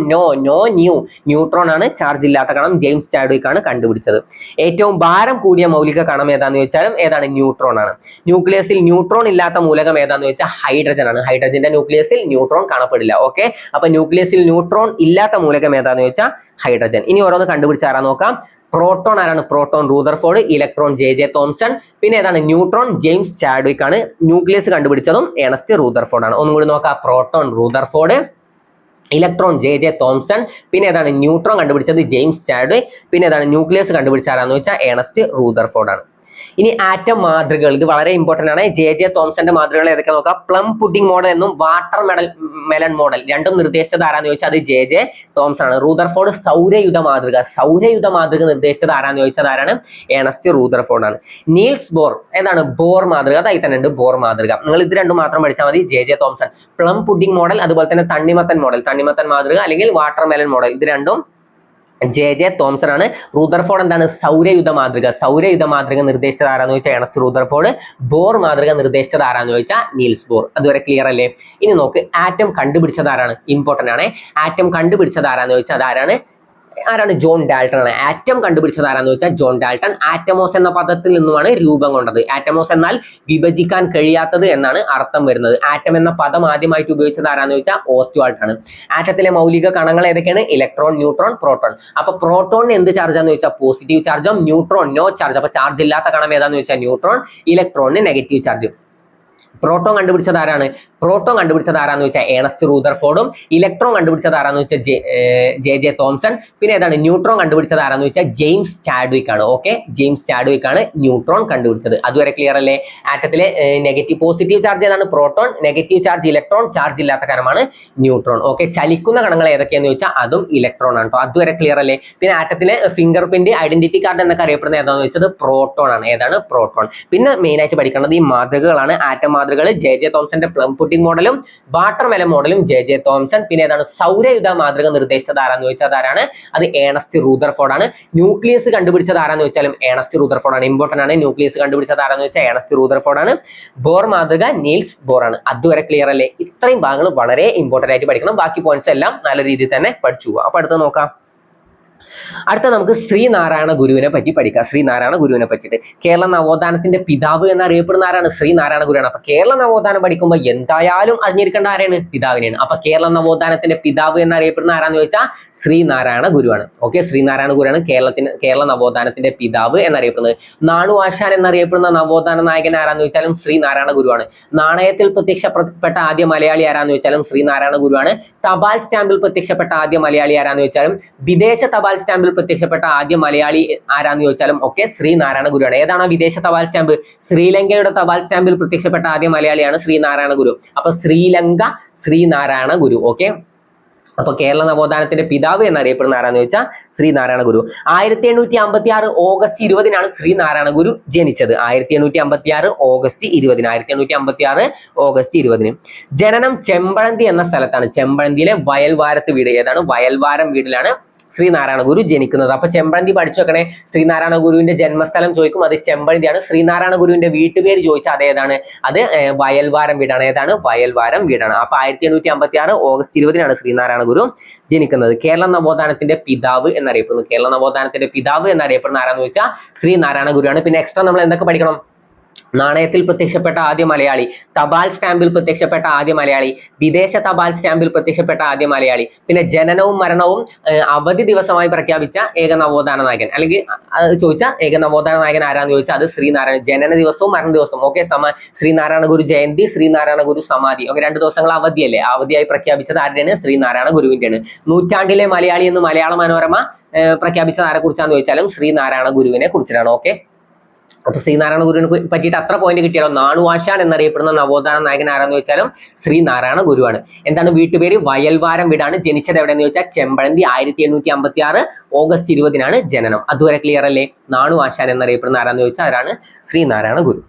ന്യൂട്രോൺ ആണ് ചാർജ് ഇല്ലാത്ത കണം. ജെയിംസ് ചാഡ്വിക് ആണ് കണ്ടുപിടിച്ചത്. ഏറ്റവും ഭാരം കൂടിയ മൗലിക കണം ഏതാന്ന് ചോദിച്ചാലും ഏതാണ്? ന്യൂട്രോൺ ആണ്. ന്യൂക്ലിയസിൽ ന്യൂട്രോൺ ഇല്ലാത്ത മൂലകം ഏതാന്ന് വെച്ചാൽ ഹൈഡ്രജൻ ആണ്. ഹൈഡ്രജന്റെ ന്യൂക്ലിയസിൽ ന്യൂട്രോൺ കാണപ്പെടില്ല. ഓക്കെ, അപ്പൊ ന്യൂക്ലിയസിൽ ന്യൂട്രോൺ ഇല്ലാത്ത മൂലകം ഏതാന്ന് വെച്ചാൽ ഹൈഡ്രജൻ. ഇനി ഓരോന്ന് കണ്ടുപിടിച്ചാരാ നോക്കാം. പ്രോട്ടോൺ ആരാണ്? Proton Rutherford. Electron J Thomson. പിന്നെ ഏതാണ്? ന്യൂട്രോൺ ജെയിംസ് ചാഡ്വിക് ആണ്. ന്യൂക്ലിയസ് കണ്ടുപിടിച്ചതും ഏണസ്റ്റ് റൂദർഫോർഡ് ആണ്. ഒന്നും കൂടി നോക്കാം. Proton Rutherford, electron J Thomson. പിന്നെ ഏതാണ്? ന്യൂട്രോൺ കണ്ടുപിടിച്ചത് ജെയിംസ് ചാഡ്വിക്. പിന്നെ ഏതാണ്? ന്യൂക്ലിയസ് കണ്ടുപിടിച്ച ആരാന്ന് വെച്ചാൽ ഏണസ്റ്റ് റൂദർഫോർഡ് ആണ്. ഇനി ആറ്റം മാതൃകകൾ, ഇത് വളരെ ഇമ്പോർട്ടന്റ് ആണ്. ജെ തോംസന്റെ മാതൃകകൾ ഏതൊക്കെ നോക്കാം. പ്ലം പുഡിംഗ് മോഡൽ എന്നും വാട്ടർ മെലൺ മോഡൽ രണ്ടും നിർദ്ദേശിച്ചത് ആരാന്ന് ചോദിച്ചാൽ അത് ജെ തോംസൺ ആണ്. റൂദർഫോർഡ് സൗരയുധ മാതൃക നിർദ്ദേശിച്ചത് ആരാന്ന് ചോദിച്ചത് ആരാണ്? ഏണസ്റ്റ് റൂദർഫോർഡ് ആണ്. നീൽസ് ബോർ ഏതാണ്? ബോർ മാതൃക, അതായി തന്നെ ഉണ്ട് ബോർ മാതൃക. നിങ്ങൾ ഇത് രണ്ടും മാത്രം പഠിച്ചാൽ മതി. J Thomson plum pudding model, അതുപോലെ തന്നെ തണ്ണിമത്തൻ മാതൃക അല്ലെങ്കിൽ വാട്ടർ മെലൺ മോഡൽ, ഇത് രണ്ടും ജെ തോംസൺ ആണ്. റൂദർഫോർഡ് എന്താണ്? സൗരയുധ മാതൃക നിർദ്ദേശിച്ചത് ആരാന്ന് ചോദിച്ചാൽ ഏണസ്റ്റ് റൂദർഫോർഡ്. ബോർ മാതൃക നിർദ്ദേശിച്ചത് ആരാന്ന് ചോദിച്ചാൽ നീൽസ് ബോർ. അതുവരെ ക്ലിയർ അല്ലേ? ഇനി നോക്ക്, ആറ്റം കണ്ടുപിടിച്ചത് ആരാണ്? ഇമ്പോർട്ടന്റ് ആണ്. ആറ്റം കണ്ടുപിടിച്ചത് ആരാന്ന് ചോദിച്ചാൽ ആരാണ്? ജോൺ ഡാൾട്ടൺ ആണ്. ആറ്റം കണ്ടുപിടിച്ചത് ആരാന്ന് ചോദിച്ചാൽ ജോൺ ഡാൾട്ടൺ. ആറ്റമോസ് എന്ന പദത്തിൽ നിന്നുമാണ് രൂപം കൊണ്ടത്. ആറ്റമോസ് എന്നാൽ വിഭജിക്കാൻ കഴിയാത്തത് എന്നാണ് അർത്ഥം വരുന്നത്. ആറ്റം എന്ന പദം ആദ്യമായിട്ട് ഉപയോഗിച്ചത് ആരാന്ന് ചോദിച്ചാൽ ഓസ്റ്റ്വാൾട്ട് ആണ്. ആറ്റത്തിലെ മൗലിക കണങ്ങൾ ഏതൊക്കെയാണ്? Electron, neutron, proton. അപ്പൊ പ്രോട്ടോണിന് എന്ത് ചാർജാന്ന് ചോദിച്ചാൽ പോസിറ്റീവ് ചാർജും, ന്യൂട്രോൺ നോ ചാർജ്. അപ്പൊ ചാർജ് ഇല്ലാത്ത കണം ഏതാന്ന് ചോദിച്ചാൽ ന്യൂട്രോൺ. ഇലക്ട്രോണിന് നെഗറ്റീവ് ചാർജ്. പ്രോട്ടോൺ കണ്ടുപിടിച്ചത് ആരാന്ന് വെച്ചാൽ ഏണസ്റ്റ് റൂദർഫോർഡും. ഇലക്ട്രോൺ കണ്ടുപിടിച്ചത് ആരാന്ന് വെച്ചാൽ ജെ തോംസൺ. പിന്നെ ഏതാണ്? ന്യൂട്രോൺ കണ്ടുപിടിച്ചത് ആരാന്ന് വെച്ചാൽ ജെയിംസ് ചാഡ്വിക് ആണ്. ഓക്കെ, ജെയിംസ് ചാഡ്വിക് ആണ് ന്യൂട്രോൺ കണ്ടുപിടിച്ചത്. അതുവരെ ക്ലിയർ അല്ലേ? ആറ്റത്തിലെ പോസിറ്റീവ് ചാർജ് ഏതാണ്? Proton. Negative charge electron. Charge ഇല്ലാത്ത കണമാണ് ന്യൂട്രോൺ. ഓക്കെ, ചലിക്കുന്ന കണങ്ങൾ ഏതൊക്കെയാന്ന് ചോദിച്ചാൽ അതും ഇലക്ട്രോൺ ആണ് കേട്ടോ. അതുവരെ ക്ലിയർ അല്ലേ? പിന്നെ ആറ്റത്തിലെ ഫിംഗർ പ്രിന്റ്, ഐഡന്റിറ്റി കാർഡ് എന്നൊക്കെ അറിയപ്പെടുന്നത് ഏതാന്ന് വെച്ചത് പ്രോട്ടോൺ ആണ്. ഏതാണ്? പ്രോട്ടോൺ. പിന്നെ മെയിൻ ആയിട്ട് പഠിക്കേണ്ടത് ഈ മാതൃകകളാണ്. ആറ്റം മാതൃകകൾ ജെ തോംസന്റെ പ്ലം പുഡിംഗ് മോഡലും വാട്ടർ മെലൺ മോഡലും ജെ തോംസൺ. പിന്നെ ഏതാണ്? സൗരയുധ മാതൃക നിർദ്ദേശിച്ചത് ആരാന്ന് ചോദിച്ചാൽ ആരാണ്? അത് ഏണസ്റ്റ് റൂദർഫോർഡ് ആണ്. ന്യൂക്ലിയസ് കണ്ടുപിടിച്ചത് ആരാന്ന് ചോദിച്ചാലും ഏണസ്റ്റ് റൂദർഫോർഡ് ആണ്. ഇമ്പോർട്ടന്റ് ആണ്. ന്യൂക്ലിയസ് കണ്ടുപിടിച്ചത് ആരാന്ന് വെച്ചാൽ ഏണസ്റ്റ് റൂദർഫോർഡ് ആണ്. ബോർ മാതൃക നീൽസ് ബോർ ആണ്. അതുവരെ ക്ലിയർ അല്ലേ? ഇത്രയും ഭാഗങ്ങൾ വളരെ ഇമ്പോർട്ടന്റ് ആയിട്ട് പഠിക്കണം. ബാക്കി പോയിന്റ്സ് എല്ലാം നല്ല രീതിയിൽ തന്നെ പഠിച്ചു പോവാം. അപ്പൊ അടുത്ത് നോക്കാം. അടുത്ത നമുക്ക് ശ്രീനാരായണ ഗുരുവിനെ പറ്റി പഠിക്കാം. ശ്രീനാരായണ ഗുരുവിനെ പറ്റിയിട്ട് കേരള നവോത്ഥാനത്തിന്റെ പിതാവ് എന്നറിയപ്പെടുന്ന ആരാണ്? ശ്രീനാരായണ ഗുരുവാണ്. അപ്പൊ കേരള നവോത്ഥാനം പഠിക്കുമ്പോൾ എന്തായാലും അറിഞ്ഞിരിക്കേണ്ട ആരാണ്? പിതാവിനെയാണ്. അപ്പൊ കേരള നവോത്ഥാനത്തിന്റെ പിതാവ് എന്നറിയപ്പെടുന്ന ആരാന്ന് ചോദിച്ചാൽ ശ്രീനാരായണ ഗുരുവാണ്. ഓക്കെ, ശ്രീനാരായണ ഗുരുവാണ് കേരള നവോത്ഥാനത്തിന്റെ പിതാവ് എന്നറിയപ്പെടുന്നത്. നാണു ആശാൻ എന്നറിയപ്പെടുന്ന നവോത്ഥാന നായകൻ ആരാന്ന് ചോദിച്ചാലും ശ്രീനാരായണ ഗുരുവാണ്. നാണയത്തിൽ പ്രത്യക്ഷപ്പെട്ട ആദ്യ മലയാളി ആരാന്ന് ചോദിച്ചാലും ശ്രീനാരായണ ഗുരുവാണ്. തപാൽ സ്റ്റാമ്പിൽ പ്രത്യക്ഷപ്പെട്ട ആദ്യ മലയാളി ആരാന്ന് ചോദിച്ചാലും, വിദേശ തപാൽ സ്റ്റാമ്പിൽ പ്രത്യക്ഷപ്പെട്ട ആദ്യ മലയാളി ആരാന്ന് ചോദിച്ചാലും ഒക്കെ ശ്രീനാരായണ ഗുരുവാണ്. ഏതാണ് വിദേശ തപാൽ സ്റ്റാമ്പ്? ശ്രീലങ്കയുടെ തപാൽ സ്റ്റാമ്പിൽ പ്രത്യക്ഷപ്പെട്ട ആദ്യ മലയാളിയാണ് ശ്രീനാരായണ ഗുരു. അപ്പൊ ശ്രീലങ്ക ശ്രീനാരായണ ഗുരു. ഓക്കെ, അപ്പൊ കേരള നവോത്ഥാനത്തിന്റെ പിതാവ് എന്നറിയപ്പെടുന്ന ആരാന്ന് ചോദിച്ചാൽ ശ്രീനാരായണ ഗുരു. 1856 ഓഗസ്റ്റ് 20-നാണ് ശ്രീനാരായണ ഗുരു ജനിച്ചത്. 1856 ഓഗസ്റ്റ് 20. ജനനം ചെമ്പഴന്തി എന്ന സ്ഥലത്താണ്. ചെമ്പഴന്തിയിലെ വയൽവാരത്ത് വീട്. ഏതാണ്? വയൽവാരം വീട്ടിലാണ് ശ്രീനാരായണ ഗുരു ജനിക്കുന്നത്. അപ്പൊ ചെമ്പഴന്തി പഠിച്ചു വെക്കണേ. ശ്രീനാരായണ ഗുരുവിന്റെ ജന്മസ്ഥലം ചോദിക്കും, അത് ചെമ്പഴന്തിയാണ്. ശ്രീനാരായണ ഗുരുവിന്റെ വീട്ടുപേര് ചോദിച്ചാൽ അത് ഏതാണ്? അത് വയൽവാരം വീടാണ്. ഏതാണ്? വയൽവാരം വീടാണ്. അപ്പൊ 1856 ഓഗസ്റ്റ് 20-നാണ് ശ്രീനാരായണ ഗുരു ജനിക്കുന്നത്. കേരള നവോത്ഥാനത്തിന്റെ പിതാവ് എന്നറിയപ്പെടുന്ന ആരാന്ന് ചോദിച്ചാൽ ശ്രീനാരായണ ഗുരുവാണ്. പിന്നെ എക്സ്ട്രാ നമ്മൾ എന്തൊക്കെ പഠിക്കണം? നാണയത്തിൽ പ്രത്യക്ഷപ്പെട്ട ആദ്യ മലയാളി, തപാൽ സ്റ്റാമ്പിൽ പ്രത്യക്ഷപ്പെട്ട ആദ്യ മലയാളി, വിദേശ തപാൽ സ്റ്റാമ്പിൽ പ്രത്യക്ഷപ്പെട്ട ആദ്യ മലയാളി, പിന്നെ ജനനവും മരണവും അവധി ദിവസമായി പ്രഖ്യാപിച്ച ഏക നവോത്ഥാന നായകൻ, അല്ലെങ്കിൽ ചോദിച്ച ഏക നവോത്ഥാന നായകൻ ആരാന്ന് ചോദിച്ചാൽ അത് ശ്രീനാരായണ. ജനന ദിവസവും മരണ ദിവസവും ഓക്കെ ശ്രീനാരായണ ഗുരു ജയന്തി, ശ്രീനാരായണ ഗുരു സമാധി. ഓക്കെ, 2 ദിവസങ്ങൾ അവധിയല്ലേ? അവധിയായി പ്രഖ്യാപിച്ചത് ആരുടെയാണ്? ശ്രീനാരായണ ഗുരുവിന്റെയാണ്. നൂറ്റാണ്ടിലെ മലയാളി എന്ന് മലയാള മനോരമ പ്രഖ്യാപിച്ചത് ആരെ കുറിച്ചാന്ന് ചോദിച്ചാലും ശ്രീനാരായണ ഗുരുവിനെ കുറിച്ചിട്ടാണ്. ഓക്കെ, അപ്പൊ ശ്രീനാരായണ ഗുരുവിനെ പറ്റിയിട്ട് അത്ര പോയിന്റ് കിട്ടിയാലോ? നാണു ആശാൻ എന്നറിയപ്പെടുന്ന നവോത്ഥാന നായകൻ ആരാന്ന് ചോദിച്ചാലും ശ്രീനാരായണ ഗുരുവാണ്. എന്താണ് വീട്ടുപേര്? വയൽവാരം വീടാണ്. ജനിച്ചത് എവിടെയെന്ന് ചോദിച്ചാൽ ചെമ്പഴന്തി. 1856 ഓഗസ്റ്റ് 20-നാണ് ജനനം. അതുവരെ ക്ലിയർ അല്ലേ? നാണു ആശാൻ എന്നറിയപ്പെടുന്ന ആരാന്ന് ചോദിച്ചാൽ ആരാണ്? ശ്രീനാരായണ ഗുരു.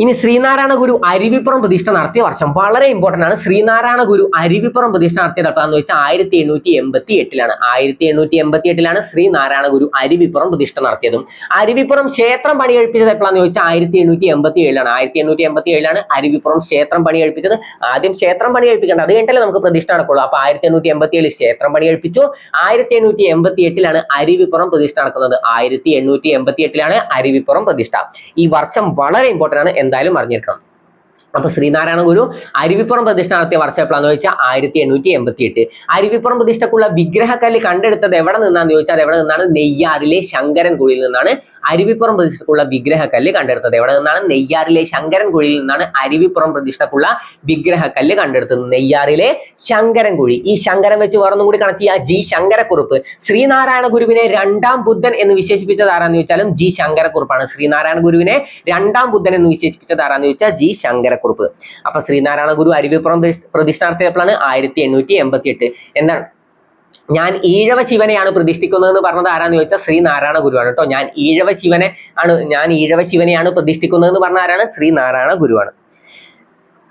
ഇനി ശ്രീനാരായണ ഗുരു അരുവിപ്പുറം പ്രതിഷ്ഠ നടത്തിയ വർഷം വളരെ ഇമ്പോർട്ടന്റ് ആണ്. ശ്രീനാരായണ ഗുരു അരുവിപ്പുറം പ്രതിഷ്ഠ നടത്തിയത് എപ്പോഴാന്ന് വെച്ചാൽ 1888-ലാണ്. 1888-ലാണ് ശ്രീനാരായണ ഗുരു അരുവിപ്പുറം പ്രതിഷ്ഠ നടത്തിയതും. അരുവിപ്പുറം ക്ഷേത്രം പണി കഴിപ്പിച്ചത് എപ്പോഴാന്ന് ചോദിച്ചാൽ 1887-ലാണ്. 1887-ലാണ് അരുവിപ്പുറം ക്ഷേത്രം പണി കഴിപ്പിച്ചത്. ആദ്യം ക്ഷേത്രം പണി കഴിപ്പിക്കേണ്ടത്, അത് കഴിഞ്ഞിട്ടല്ലേ നമുക്ക് പ്രതിഷ്ഠ നടക്കുള്ളൂ. അപ്പൊ 1887 ക്ഷേത്രം പണി കഴിപ്പിച്ചു. 1888-ലാണ് അരുവിപ്പുറം പ്രതിഷ്ഠ നടക്കുന്നത്. 1888-ലാണ് അരുവിപ്പുറം പ്രതിഷ്ഠ. ഈ വർഷം വളരെ ഇമ്പോർട്ടന്റ് ആണ്, എന്തായാലും അറിഞ്ഞിരിക്കണം. അപ്പൊ ശ്രീനാരായണ ഗുരു അരുവിപ്പുറം പ്രതിഷ്ഠ നടത്തിയ വർഷം എപ്പോഴാന്ന് ചോദിച്ചാൽ 1888. അരുവിപ്പുറം പ്രതിഷ്ഠക്കുള്ള വിഗ്രഹക്കല്ല് കണ്ടെടുത്തത് എവിടെ നിന്നാന്ന് ചോദിച്ചാൽ എവിടെ നിന്നാണ്? നെയ്യാറിലെ ശങ്കരൻകുഴിയിൽ നിന്നാണ് അരുവിപ്പുറം പ്രതിഷ്ഠക്കുള്ള വിഗ്രഹക്കല്ല് കണ്ടെടുത്തത്. എവിടെ നിന്നാണ്? നെയ്യാറിലെ ശങ്കരൻകുഴിയിൽ നിന്നാണ് അരുവിപ്പുറം പ്രതിഷ്ഠക്കുള്ള വിഗ്രഹക്കല്ല് കണ്ടെടുത്തത്. നെയ്യാറിലെ ശങ്കരൻകുഴി. ഈ ശങ്കരൻ വെച്ച് വേറൊന്നും കൂടി കണക്ട് ചെയ്യുക, ജി ശങ്കരക്കുറുപ്പ്. ശ്രീനാരായണ ഗുരുവിനെ രണ്ടാം ബുദ്ധൻ എന്ന് വിശേഷിപ്പിച്ചത് ആരാന്ന് ചോദിച്ചാലും ജി ശങ്കരക്കുറുപ്പാണ്. ശ്രീനാരായണ ഗുരുവിനെ രണ്ടാം ബുദ്ധൻ എന്ന് വിശേഷിപ്പിച്ചത് ആരാന്ന് ചോദിച്ചാൽ ജി ശങ്കരക്കുറുപ്പ്. അപ്പൊ ശ്രീനാരായണ ഗുരു അരുവിപ്പുറം പ്രതിഷ്ഠ നടത്തിയപ്പോഴാണ് 1888. എന്താണ്? ഞാൻ ഈഴവ ശിവനെയാണ് പ്രതിഷ്ഠിക്കുന്നതെന്ന് പറഞ്ഞത് ആരാന്ന് ചോദിച്ചാൽ ശ്രീനാരായണ ഗുരുവാണ് കേട്ടോ. ഞാൻ ഈഴവ ശിവനെയാണ് പ്രതിഷ്ഠിക്കുന്നതെന്ന് പറഞ്ഞ ആരാണ്? ശ്രീനാരായണ ഗുരുവാണ്.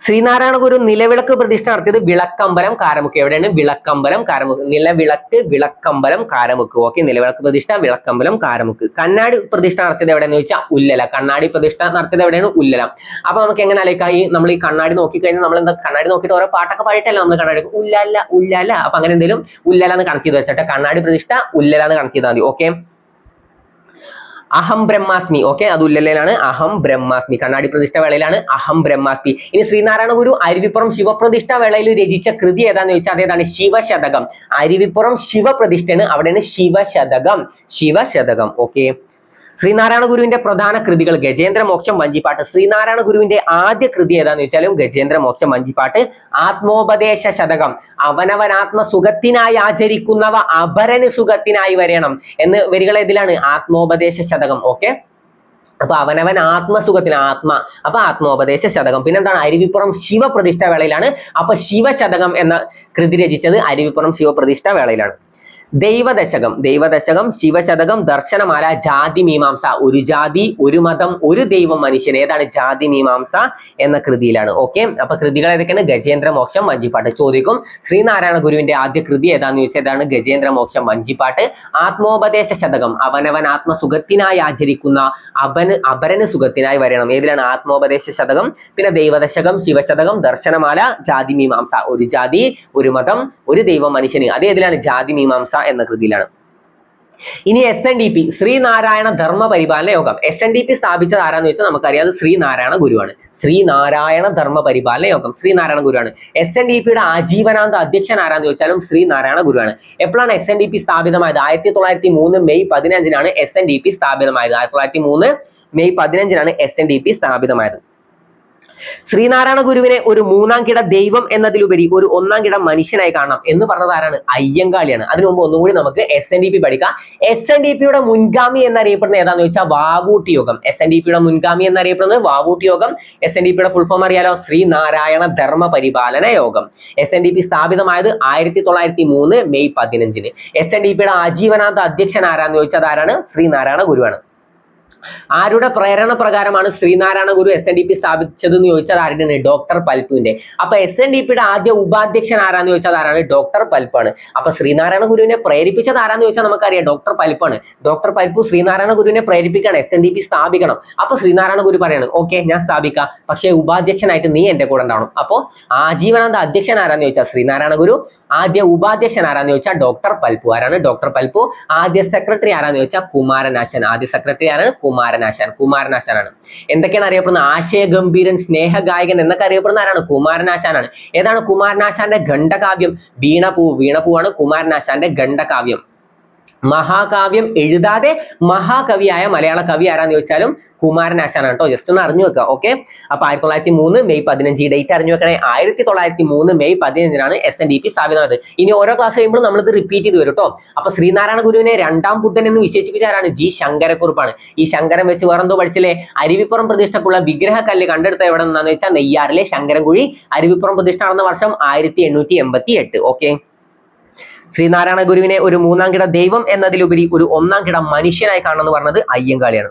ശ്രീനാരായണ ഗുരു നിലവിളക്ക് പ്രതിഷ്ഠ നടത്തിയത് വിളക്കമ്പലം കാരമുക്ക്. എവിടെയാണ്? വിളക്കമ്പലം കാരമുക്ക്. നിലവിളക്ക് വിളക്കമ്പലം കാരമുക്ക്. ഓക്കെ, നിലവിളക്ക് പ്രതിഷ്ഠ വിളക്കമ്പലം കാരമുക്ക്. കണ്ണാടി പ്രതിഷ്ഠ നടത്തിയത് എവിടെയെന്ന് ചോദിച്ചാൽ ഉല്ലല. കണ്ണാടി പ്രതിഷ്ഠ നടത്തിയത് എവിടെയാണ്? ഉല്ലല. അപ്പൊ നമുക്ക് എങ്ങനെ ആലോചിക്കാം? നമ്മൾ ഈ കണ്ണാടി നോക്കിക്കഴിഞ്ഞാൽ നമ്മൾ എന്താ കണ്ണാടി നോക്കിയിട്ട് ഓരോ പാട്ടൊക്കെ പാടിയിട്ടല്ല നമ്മൾ കണ്ണാടി ഉല്ലല ഉല്ലല. അപ്പൊ അങ്ങനെ എന്തെങ്കിലും ഉല്ലല എന്ന് കണക്ട് ചെയ്ത് വെച്ചിട്ട് കണ്ണാടി പ്രതിഷ്ഠ ഉല്ലല എന്ന് കണക്ട് ചെയ്താൽ മതി. ഓക്കെ, അഹം ബ്രഹ്മാസ്മി. ഓക്കെ, അത് ഉല്ലലയിലാണ്. അഹം ബ്രഹ്മാസ്മി. കണ്ണാടി പ്രതിഷ്ഠ വേളയിലാണ് അഹം ബ്രഹ്മാസ്മി. ഇനി ശ്രീനാരായണ ഗുരു അരുവിപ്പുറം ശിവപ്രതിഷ്ഠ വേളയിൽ രചിച്ച കൃതി ഏതാന്ന് ചോദിച്ചാൽ അതേതാണ്? ശിവശതകം. അരുവിപ്പുറം ശിവപ്രതിഷ്ഠയാണ്, അവിടെയാണ് ശിവശതകം. ഓക്കെ, ശ്രീനാരായണ ഗുരുവിന്റെ പ്രധാന കൃതികൾ ഗജേന്ദ്രമോക്ഷം, വഞ്ചിപ്പാട്ട്. ശ്രീനാരായണ ഗുരുവിന്റെ ആദ്യ കൃതി ഏതാന്ന് വെച്ചാലും ഗജേന്ദ്രമോക്ഷം, വഞ്ചിപ്പാട്ട്. ആത്മോപദേശ ശതകം. അവനവനാത്മസുഖത്തിനായി ആചരിക്കുന്നവ അപരന് സുഖത്തിനായി വരേണം എന്ന് വരികൾ ഏതിലാണ്? ആത്മോപദേശ ശതകം. ഓക്കെ, അപ്പൊ അവനവൻ ആത്മസുഖത്തിന് അപ്പൊ ആത്മോപദേശ ശതകം. പിന്നെന്താണ്? അരുവിപ്പുറം ശിവപ്രതിഷ്ഠ വേളയിലാണ്. അപ്പൊ ശിവശതകം എന്ന കൃതി രചിച്ചത് അരുവിപ്പുറം ശിവപ്രതിഷ്ഠ വേളയിലാണ്. ദൈവദശകം, ശിവശതകം, ദർശനമാല, ജാതി മീമാംസ. ഒരു ജാതി, ഒരു മതം, ഒരു ദൈവം, മനുഷ്യൻ. ഏതാണ്? ജാതി മീമാംസ എന്ന കൃതിയിലാണ്. ഓക്കെ, അപ്പൊ കൃതികൾ ഏതൊക്കെയാണ്? ഗജേന്ദ്രമോക്ഷം, വഞ്ചിപ്പാട്ട്. ചോദിക്കും ശ്രീനാരായണ ഗുരുവിന്റെ ആദ്യ കൃതി ഏതാന്ന് ചോദിച്ചാൽ ഏതാണ്? ഗജേന്ദ്രമോക്ഷം, വഞ്ചിപ്പാട്ട്. ആത്മോപദേശ ശതകം. അവനവൻ ആത്മസുഖത്തിനായി ആചരിക്കുന്ന അപരന് സുഖത്തിനായി വരണം. ഏതിലാണ്? ആത്മോപദേശ ശതകം. പിന്നെ ദൈവദശകം, ശിവശതകം, ദർശനമാല, ജാതി മീമാംസ. ഒരു ജാതി, ഒരു മതം, ഒരു ദൈവം, മനുഷ്യന്. അത് ഏതിലാണ്? ജാതി മീമാംസ എന്ന കൃതിയിലാണ്. ഇനി SNDP, ശ്രീനാരായണ ധർമ്മ പരിപാലന യോഗം. SNDP സ്ഥാപിച്ചത് ആരാന്ന് ചോദിച്ചാൽ നമുക്കറിയാം, അത് ശ്രീനാരായണ ഗുരുവാണ്. ശ്രീനാരായണ ധർമ്മ പരിപാലന യോഗം ശ്രീനാരായണ ഗുരുവാണ്. SNDPയുടെ ആജീവനാന്ത അധ്യക്ഷൻ ആരാന്ന് ചോദിച്ചാലും ശ്രീനാരായണ ഗുരുവാണ്. എപ്പോഴാണ് SNDP സ്ഥാപിതമായത്? 1903 മെയ് 15-നാണ് SNDP സ്ഥാപിതമായത്. 1903 മെയ് 15-നാണ് SNDP സ്ഥാപിതമായത്. ശ്രീനാരായണ ഗുരുവിനെ ഒരു മൂന്നാം കിട ദൈവം എന്നതിലുപരി ഒരു ഒന്നാം കിട മനുഷ്യനായി കാണണം എന്ന് പറഞ്ഞത് ആരാണ്? അയ്യങ്കാളിയാണ്. അതിനു മുമ്പ് ഒന്നുകൂടി നമുക്ക് SNDP പഠിക്കാം. SNDPയുടെ മുൻഗാമി എന്നറിയപ്പെടുന്ന ഏതാന്ന് ചോദിച്ചാൽ വാവൂട്ടി യോഗം. SNDPയുടെ മുൻഗാമി എന്നറിയപ്പെടുന്നത് വാവൂട്ടി യോഗം. SNDPയുടെ ഫുൾ ഫോം അറിയാലോ? ശ്രീനാരായണ ധർമ്മ പരിപാലന യോഗം. SNDP സ്ഥാപിതമായത് 1903 മെയ് 15-ന്. SNDPയുടെ ആജീവനാന്ത അധ്യക്ഷൻ ആരാന്ന് ചോദിച്ചാൽ ആരാണ്? ശ്രീനാരായണ ഗുരുവാണ്. ആരുടെ പ്രേരണ പ്രകാരമാണ് ശ്രീനാരായണ ഗുരു SNDP സ്ഥാപിച്ചതെന്ന് ചോദിച്ചാൽ ആരുടെയാണ്? ഡോക്ടർ പൽപുവിന്റെ. അപ്പൊ SNDPയുടെ ആദ്യ ഉപാധ്യക്ഷൻ ആരാന്ന് ചോദിച്ചാൽ ആരാണ്? ഡോക്ടർ പൽപ്പാണ്. അപ്പൊ ശ്രീനാരായണ ഗുരുവിനെ പ്രേരിപ്പിച്ചത് ആരാന്ന് ചോദിച്ചാൽ നമുക്കറിയാം, ഡോക്ടർ പൽപ്പാണ്. ഡോക്ടർ പൽപ്പു ശ്രീനാരായണ ഗുരുവിനെ പ്രേരിപ്പിക്കുകയാണ് SNDP സ്ഥാപിക്കണം. അപ്പൊ ശ്രീനാരായണ ഗുരു പറയാണ്, ഓക്കെ ഞാൻ സ്ഥാപിക്കാം, പക്ഷെ ഉപാധ്യക്ഷനായിട്ട് നീ എന്റെ കൂടെ ഉണ്ടാവണം. അപ്പോ ആജീവനാന്ത അധ്യക്ഷൻ ആരാന്ന് ചോദിച്ചാൽ ശ്രീനാരായണ ഗുരു. ആദ്യ ഉപാധ്യക്ഷൻ ആരാന്ന് ചോദിച്ചാൽ ഡോക്ടർ പൽപ്പു. ആരാണ്? ഡോക്ടർ പൽപ്പു. ആദ്യ സെക്രട്ടറി ആരാന്ന് ചോദിച്ചാൽ കുമാരനാശാൻ. ആദ്യ സെക്രട്ടറി ആരാണ്? കുമാരനാശാനാണ്. എന്തൊക്കെയാണ് അറിയപ്പെടുന്നത്? ആശയഗംഭീരൻ, സ്നേഹഗായകൻ എന്നൊക്കെ അറിയപ്പെടുന്ന ആരാണ്? കുമാരനാശാനാണ്. ഏതാണ് കുമാരനാശാന്റെ ഖണ്ഡകാവ്യം? വീണപൂവാണ് കുമാരനാശാന്റെ ഖണ്ഡകാവ്യം. മഹാകാവ്യം എഴുതാതെ മഹാകവിയായ മലയാള കവി ആരാന്ന് ചോദിച്ചാലും കുമാരനാശാനാണ് കേട്ടോ. ജസ്റ്റ് ഒന്ന് അറിഞ്ഞു വെക്കുക. ഓക്കെ, അപ്പൊ 1903 മെയ് 15 ഈ ഡേറ്റ് അറിഞ്ഞു വെക്കണേ. 1903 മെയ് 15-നാണ് SNDP സ്ഥാപിതമായത്. ഇനി ഓരോ ക്ലാസ് കഴിയുമ്പോൾ നമ്മളിത് റിപ്പീറ്റ് ചെയ്ത് വരും കേട്ടോ. അപ്പൊ ശ്രീനാരായണ ഗുരുവിനെ രണ്ടാം ബുദ്ധൻ എന്ന് വിശേഷിപ്പിച്ച ആരാണ്? ജി ശങ്കരക്കുറുപ്പാണ്. ഈ ശങ്കരൻ വെച്ച് വേറെന്തോ പഠിച്ചില്ലേ? അരുവിപ്പുറം പ്രതിഷ്ഠക്കുള്ള വിഗ്രഹക്കല്ല് കണ്ടെടുത്ത എവിടെ നിന്നാന്ന് വെച്ചാൽ നെയ്യാറിലെ ശങ്കരൻകുഴി. അരുവിപ്പുറം പ്രതിഷ്ഠ നടന്ന വർഷം 1888. ഓക്കെ, ശ്രീനാരായണ ഗുരുവിനെ ഒരു മൂന്നാം കിട ദൈവം എന്നതിലുപരി ഒരു ഒന്നാം കിട മനുഷ്യനായി കാണണമെന്ന് പറഞ്ഞത് അയ്യങ്കാളിയാണ്.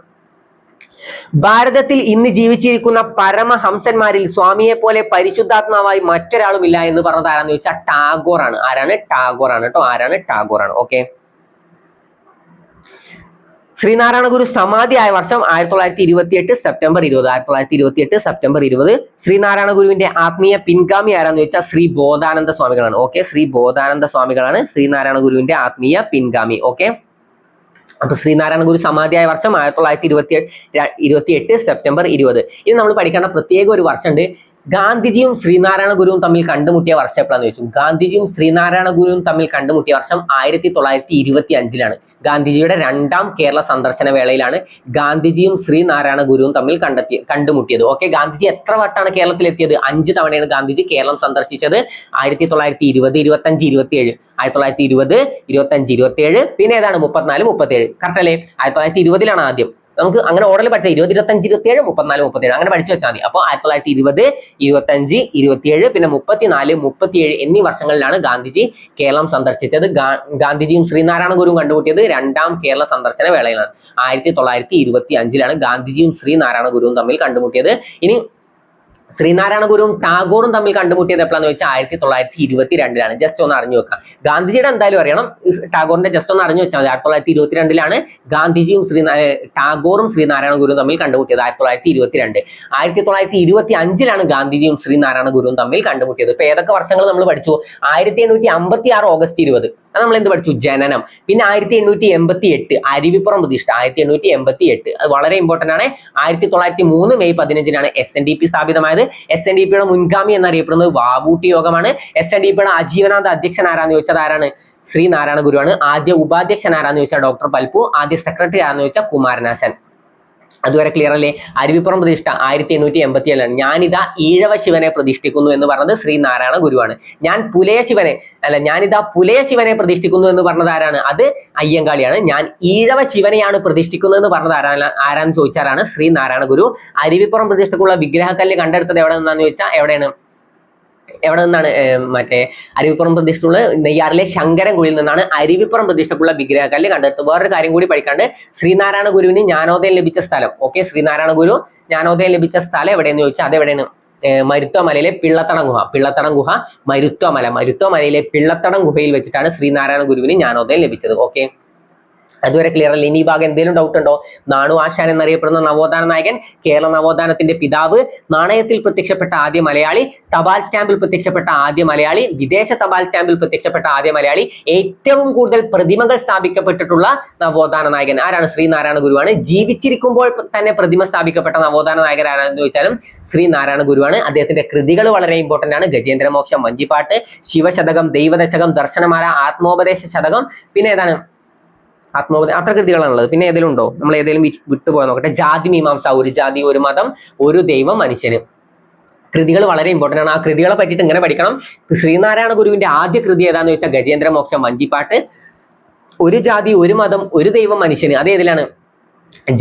ഭാരതത്തിൽ ഇന്ന് ജീവിച്ചിരിക്കുന്ന പരമഹംസന്മാരിൽ സ്വാമിയെ പോലെ പരിശുദ്ധാത്മാവായി മറ്റൊരാളുമില്ല എന്ന് പറഞ്ഞത് ആരാന്ന് ചോദിച്ചാൽ ടാഗോറാണ്. ആരാണ്? ടാഗോറാണ് കേട്ടോ. ടാഗോറാണ്. ഓക്കെ, ശ്രീനാരായണ ഗുരു സമാധിയായ വർഷം 1928 സെപ്റ്റംബർ 20. 1928 സെപ്റ്റംബർ 20. ശ്രീനാരായണ ഗുരുവിന്റെ ആത്മീയ പിൻഗാമി ആരാന്ന് ചോദിച്ചാൽ ശ്രീ ബോധാനന്ദ സ്വാമികളാണ്. ഓക്കെ, ശ്രീ ബോധാനന്ദ സ്വാമികളാണ് ശ്രീനാരായണ ഗുരുവിന്റെ ആത്മീയ പിൻഗാമി. ഓക്കെ, അപ്പൊ ശ്രീനാരായണ ഗുരു സമാധിയായ വർഷം 1928 സെപ്റ്റംബർ 20. ഇനി നമ്മൾ പഠിക്കേണ്ട പ്രത്യേക ഒരു വർഷമുണ്ട്. ഗാന്ധിജിയും ശ്രീനാരായണ ഗുരുവും തമ്മിൽ കണ്ടുമുട്ടിയ വർഷം എപ്പോഴാന്ന് ചോദിച്ചു. ഗാന്ധിജിയും ശ്രീനാരായണ ഗുരുവും തമ്മിൽ കണ്ടുമുട്ടിയ വർഷം 1925-ലാണ്. ഗാന്ധിജിയുടെ 2ാം കേരള സന്ദർശന വേളയിലാണ് ഗാന്ധിജിയും ശ്രീനാരായണ ഗുരുവും തമ്മിൽ കണ്ടുമുട്ടിയത്. ഓക്കെ, ഗാന്ധിജി എത്ര വട്ടാണ് കേരളത്തിൽ എത്തിയത്? 5 തവണയാണ് ഗാന്ധിജി കേരളം സന്ദർശിച്ചത്. 1920, 25, 27. 1920, 25, 27. പിന്നെ ഏതാണ് 34, 37. കറക്റ്റ് അല്ലേ? 1920-ലാണ് ആദ്യം. നമുക്ക് അങ്ങനെ ഓർഡറിൽ പഠിച്ച 20, 25, 27, 34, 37 അങ്ങനെ പഠിച്ചു വെച്ചാൽ മതി. അപ്പോൾ 1920, 25, 27 പിന്നെ 34, 37 എന്നീ വർഷങ്ങളിലാണ് ഗാന്ധിജി കേരളം സന്ദർശിച്ചത്. ഗാന്ധിജിയും ശ്രീനാരായണ ഗുരുവും കണ്ടുമുട്ടിയത് 2ാം കേരള സന്ദർശന വേളയിലാണ്. 1925-ലാണ് ഗാന്ധിജിയും ശ്രീനാരായണ ഗുരുവും തമ്മിൽ കണ്ടുമുട്ടിയത്. ഇനി ശ്രീനാരായണ ഗുരുവും ടാഗോറും തമ്മിൽ കണ്ടുമുട്ടിയത് എപ്പോഴാന്ന് വെച്ചാൽ 1922-ലാണ്. ജസ്റ്റ് ഒന്ന് അറിഞ്ഞു വെക്കാം. ഗാന്ധിജിയുടെ എന്തായാലും അറിയണം, ടാഗോറിന്റെ ജസ്റ്റ് ഒന്ന് അറിഞ്ഞു വെച്ചാൽ 1922-ലാണ് ഗാന്ധിജിയും ടാഗോറും ശ്രീനാരായണ ഗുരുവും തമ്മിൽ കണ്ടുമുട്ടിയത്. 1922. 1925-ലാണ് ഗാന്ധിജിയും ശ്രീനാരായണ ഗുരുവും തമ്മിൽ കണ്ടുമുട്ടിയത്. ഇപ്പൊ ഏതൊക്കെ വർഷങ്ങൾ നമ്മൾ പഠിച്ചു? 1856 ഓഗസ്റ്റ് 20 അത് നമ്മൾ എന്ത് പഠിച്ചു? ജനനം. പിന്നെ 1888 അരുവിപ്പുറം പ്രതിഷ്ഠ. 1888 അത് വളരെ ഇമ്പോർട്ടന്റ് ആണ്. 1903 മെയ് 15-നാണ് SNDP സ്ഥാപിതമായത്. SNDPയുടെ മുൻഗാമി എന്നറിയപ്പെടുന്നത് വാവൂട്ടി യോഗമാണ്. SNDPയുടെ ആജീവനാന്ത അധ്യക്ഷൻ ആരാന്ന് ചോദിച്ചാൽ ആരാണ്? ശ്രീനാരായണ ഗുരുവാണ്. ആദ്യ ഉപാധ്യക്ഷൻ ആരാന്ന് ചോദിച്ചാൽ ഡോക്ടർ പൽപ്പു. ആദ്യ സെക്രട്ടറി ആരാന്ന് ചോദിച്ചാൽ കുമാരനാശാൻ. അതുവരെ ക്ലിയർ അല്ലേ? അരുവിപ്പുറം പ്രതിഷ്ഠ 1887-ലാണ്. ഞാനിതാ ഈഴവ ശിവനെ പ്രതിഷ്ഠിക്കുന്നു എന്ന് പറഞ്ഞത് ശ്രീനാരായണ ഗുരുവാണ്. ഞാനിതാ പുലയ ശിവനെ പ്രതിഷ്ഠിക്കുന്നു എന്ന് പറഞ്ഞത് ആരാണ്? അത് അയ്യങ്കാളിയാണ്. ഞാൻ ഈഴവ ശിവനെയാണ് പ്രതിഷ്ഠിക്കുന്നത് എന്ന് പറഞ്ഞത് ആരാന്ന് ചോദിച്ചാലാണ് ശ്രീനാരായണ ഗുരു. അരുവിപ്പുറം പ്രതിഷ്ഠക്കുള്ള വിഗ്രഹക്കല്ല് കണ്ടെടുത്തത് എവിടെ നിന്നാന്ന് ചോദിച്ചാൽ എവിടെ നിന്നാണ്? മറ്റേ അരുവിപ്പുറം പ്രതിഷ്ഠയുള്ള നെയ്യാറിലെ ശങ്കരൻകുഴിയിൽ നിന്നാണ് അരുവിപ്പുറം പ്രതിഷ്ഠക്കുള്ള വിഗ്രഹക്കല്ല് കണ്ടെടുത്തത്. വേറൊരു കാര്യം കൂടി പഠിക്കാണ്ട്, ശ്രീനാരായണ ഗുരുവിന് ജ്ഞാനോദയം ലഭിച്ച സ്ഥലം. ഓക്കെ, ശ്രീനാരായണ ഗുരു ജ്ഞാനോദയം ലഭിച്ച സ്ഥലം എവിടെയെന്ന് ചോദിച്ചാൽ അതെവിടെയാണ്? മരുത്വമലയിലെ പിള്ളത്തടം ഗുഹ. മരുത്വമലയിലെ പിള്ളത്തടം ഗുഹയിൽ വെച്ചിട്ടാണ് ശ്രീനാരായണ ഗുരുവിന് ജ്ഞാനോദയം ലഭിച്ചത്. ഓക്കെ, അതുവരെ ക്ലിയർ അല്ലേ? ഇനി ഈ ഭാഗം എന്തെങ്കിലും ഡൗട്ട് ഉണ്ടോ? നാണു ആശാൻ എന്നറിയപ്പെടുന്ന നവോത്ഥാന നായകൻ, കേരള നവോത്ഥാനത്തിന്റെ പിതാവ്, നാണയത്തിൽ പ്രത്യക്ഷപ്പെട്ട ആദ്യ മലയാളി, തപാൽ സ്റ്റാമ്പിൽ പ്രത്യക്ഷപ്പെട്ട ആദ്യ മലയാളി, വിദേശ തപാൽ സ്റ്റാമ്പിൽ പ്രത്യക്ഷപ്പെട്ട ആദ്യ മലയാളി, ഏറ്റവും കൂടുതൽ പ്രതിമകൾ സ്ഥാപിക്കപ്പെട്ടിട്ടുള്ള നവോത്ഥാന നായകൻ ആരാണ്? ശ്രീനാരായണ ഗുരുവാണ്. ജീവിച്ചിരിക്കുമ്പോൾ തന്നെ പ്രതിമ സ്ഥാപിക്കപ്പെട്ട നവോത്ഥാന നായകൻ ആരാണെന്ന് ചോദിച്ചാലും ശ്രീനാരായണ ഗുരുവാണ്. അദ്ദേഹത്തിന്റെ കൃതികൾ വളരെ ഇമ്പോർട്ടന്റ് ആണ്. ഗജേന്ദ്രമോക്ഷം, വഞ്ചിപ്പാട്ട്, ശിവശതകം, ദൈവദശകം, ദർശനമാല, ആത്മോപദേശ ശതകം. പിന്നെ ഏതാണ്? അത്ര കൃതികളാണുള്ളത്. പിന്നെ ഏതെങ്കിലും ഉണ്ടോ? നമ്മൾ ഏതെങ്കിലും വിട്ടുപോകാൻ നോക്കട്ടെ. ജാതി മീമാംസ, ഒരു ജാതി ഒരു മതം ഒരു ദൈവം മനുഷ്യന്. കൃതികൾ വളരെ ഇമ്പോർട്ടന്റ് ആണ്. ആ കൃതികളെ പറ്റിയിട്ട് ഇങ്ങനെ പഠിക്കണം. ശ്രീനാരായണ ഗുരുവിന്റെ ആദ്യ കൃതി ഏതാന്ന് വെച്ചാൽ ഗജേന്ദ്രമോക്ഷം, വഞ്ചിപ്പാട്ട്. ഒരു ജാതി ഒരു മതം ഒരു ദൈവം മനുഷ്യന് അത് ഏതിലാണ്?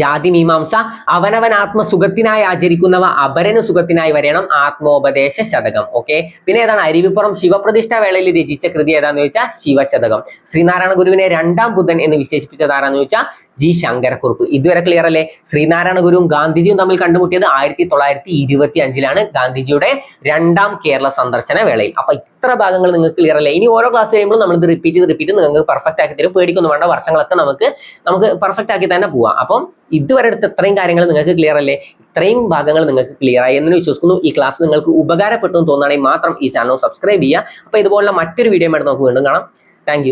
ജാതി മീമാംസ. അവനവൻ ആത്മസുഖത്തിനായി ആചരിക്കുന്നവ അപരന് സുഖത്തിനായി വരണം, ആത്മോപദേശ ശതകം. ഓക്കെ, പിന്നെ ഏതാണ്? അരുവിപ്പുറം ശിവപ്രതിഷ്ഠ വേളയിൽ രചിച്ച കൃതി ഏതാന്ന് ചോദിച്ചാൽ ശിവശതകം. ശ്രീനാരായണ ഗുരുവിനെ 2ാം ബുദ്ധൻ എന്ന് വിശേഷിപ്പിച്ചത് ആരാന്ന് ചോദിച്ചാൽ ജി ശങ്കരക്കുറുപ്പ്. ഇതുവരെ ക്ലിയർ അല്ലേ? ശ്രീനാരായണ ഗുരുവും ഗാന്ധിജിയും തമ്മിൽ കണ്ടുമുട്ടിയത് 1925-ലാണ് ഗാന്ധിജിയുടെ 2ാം കേരള സന്ദർശന വേളയിൽ. അപ്പൊ ഇത്ര ഭാഗങ്ങൾ നിങ്ങൾക്ക് ക്ലിയർ അല്ലേ? ഇനി ഓരോ ക്ലാസ് കഴിയുമ്പോൾ നമ്മൾ ഇത് റിപ്പീറ്റ് നിങ്ങൾക്ക് പെർഫെക്റ്റ് ആക്കി തരും. പേടിക്കൊന്നും വേണ്ട, വർഷങ്ങളൊക്കെ നമുക്ക് പെർഫെക്റ്റ് ആക്കി തന്നെ പോവാം. അപ്പം ഇതുവരെ എടുത്ത ഇത്രയും കാര്യങ്ങൾ നിങ്ങൾക്ക് ക്ലിയർ അല്ലേ? ഇത്രയും ഭാഗങ്ങൾ നിങ്ങൾക്ക് ക്ലിയർ ആയി എന്ന് വിശ്വസിക്കുന്നു. ഈ ക്ലാസ് നിങ്ങൾക്ക് ഉപകാരപ്പെട്ടു എന്ന് തോന്നുകയാണെങ്കിൽ മാത്രം ഈ ചാനൽ സബ്സ്ക്രൈബ് ചെയ്യുക. അപ്പൊ ഇതുപോലുള്ള മറ്റൊരു വീഡിയോ ആയിട്ട് നമുക്ക് വീണ്ടും കാണാം. താങ്ക്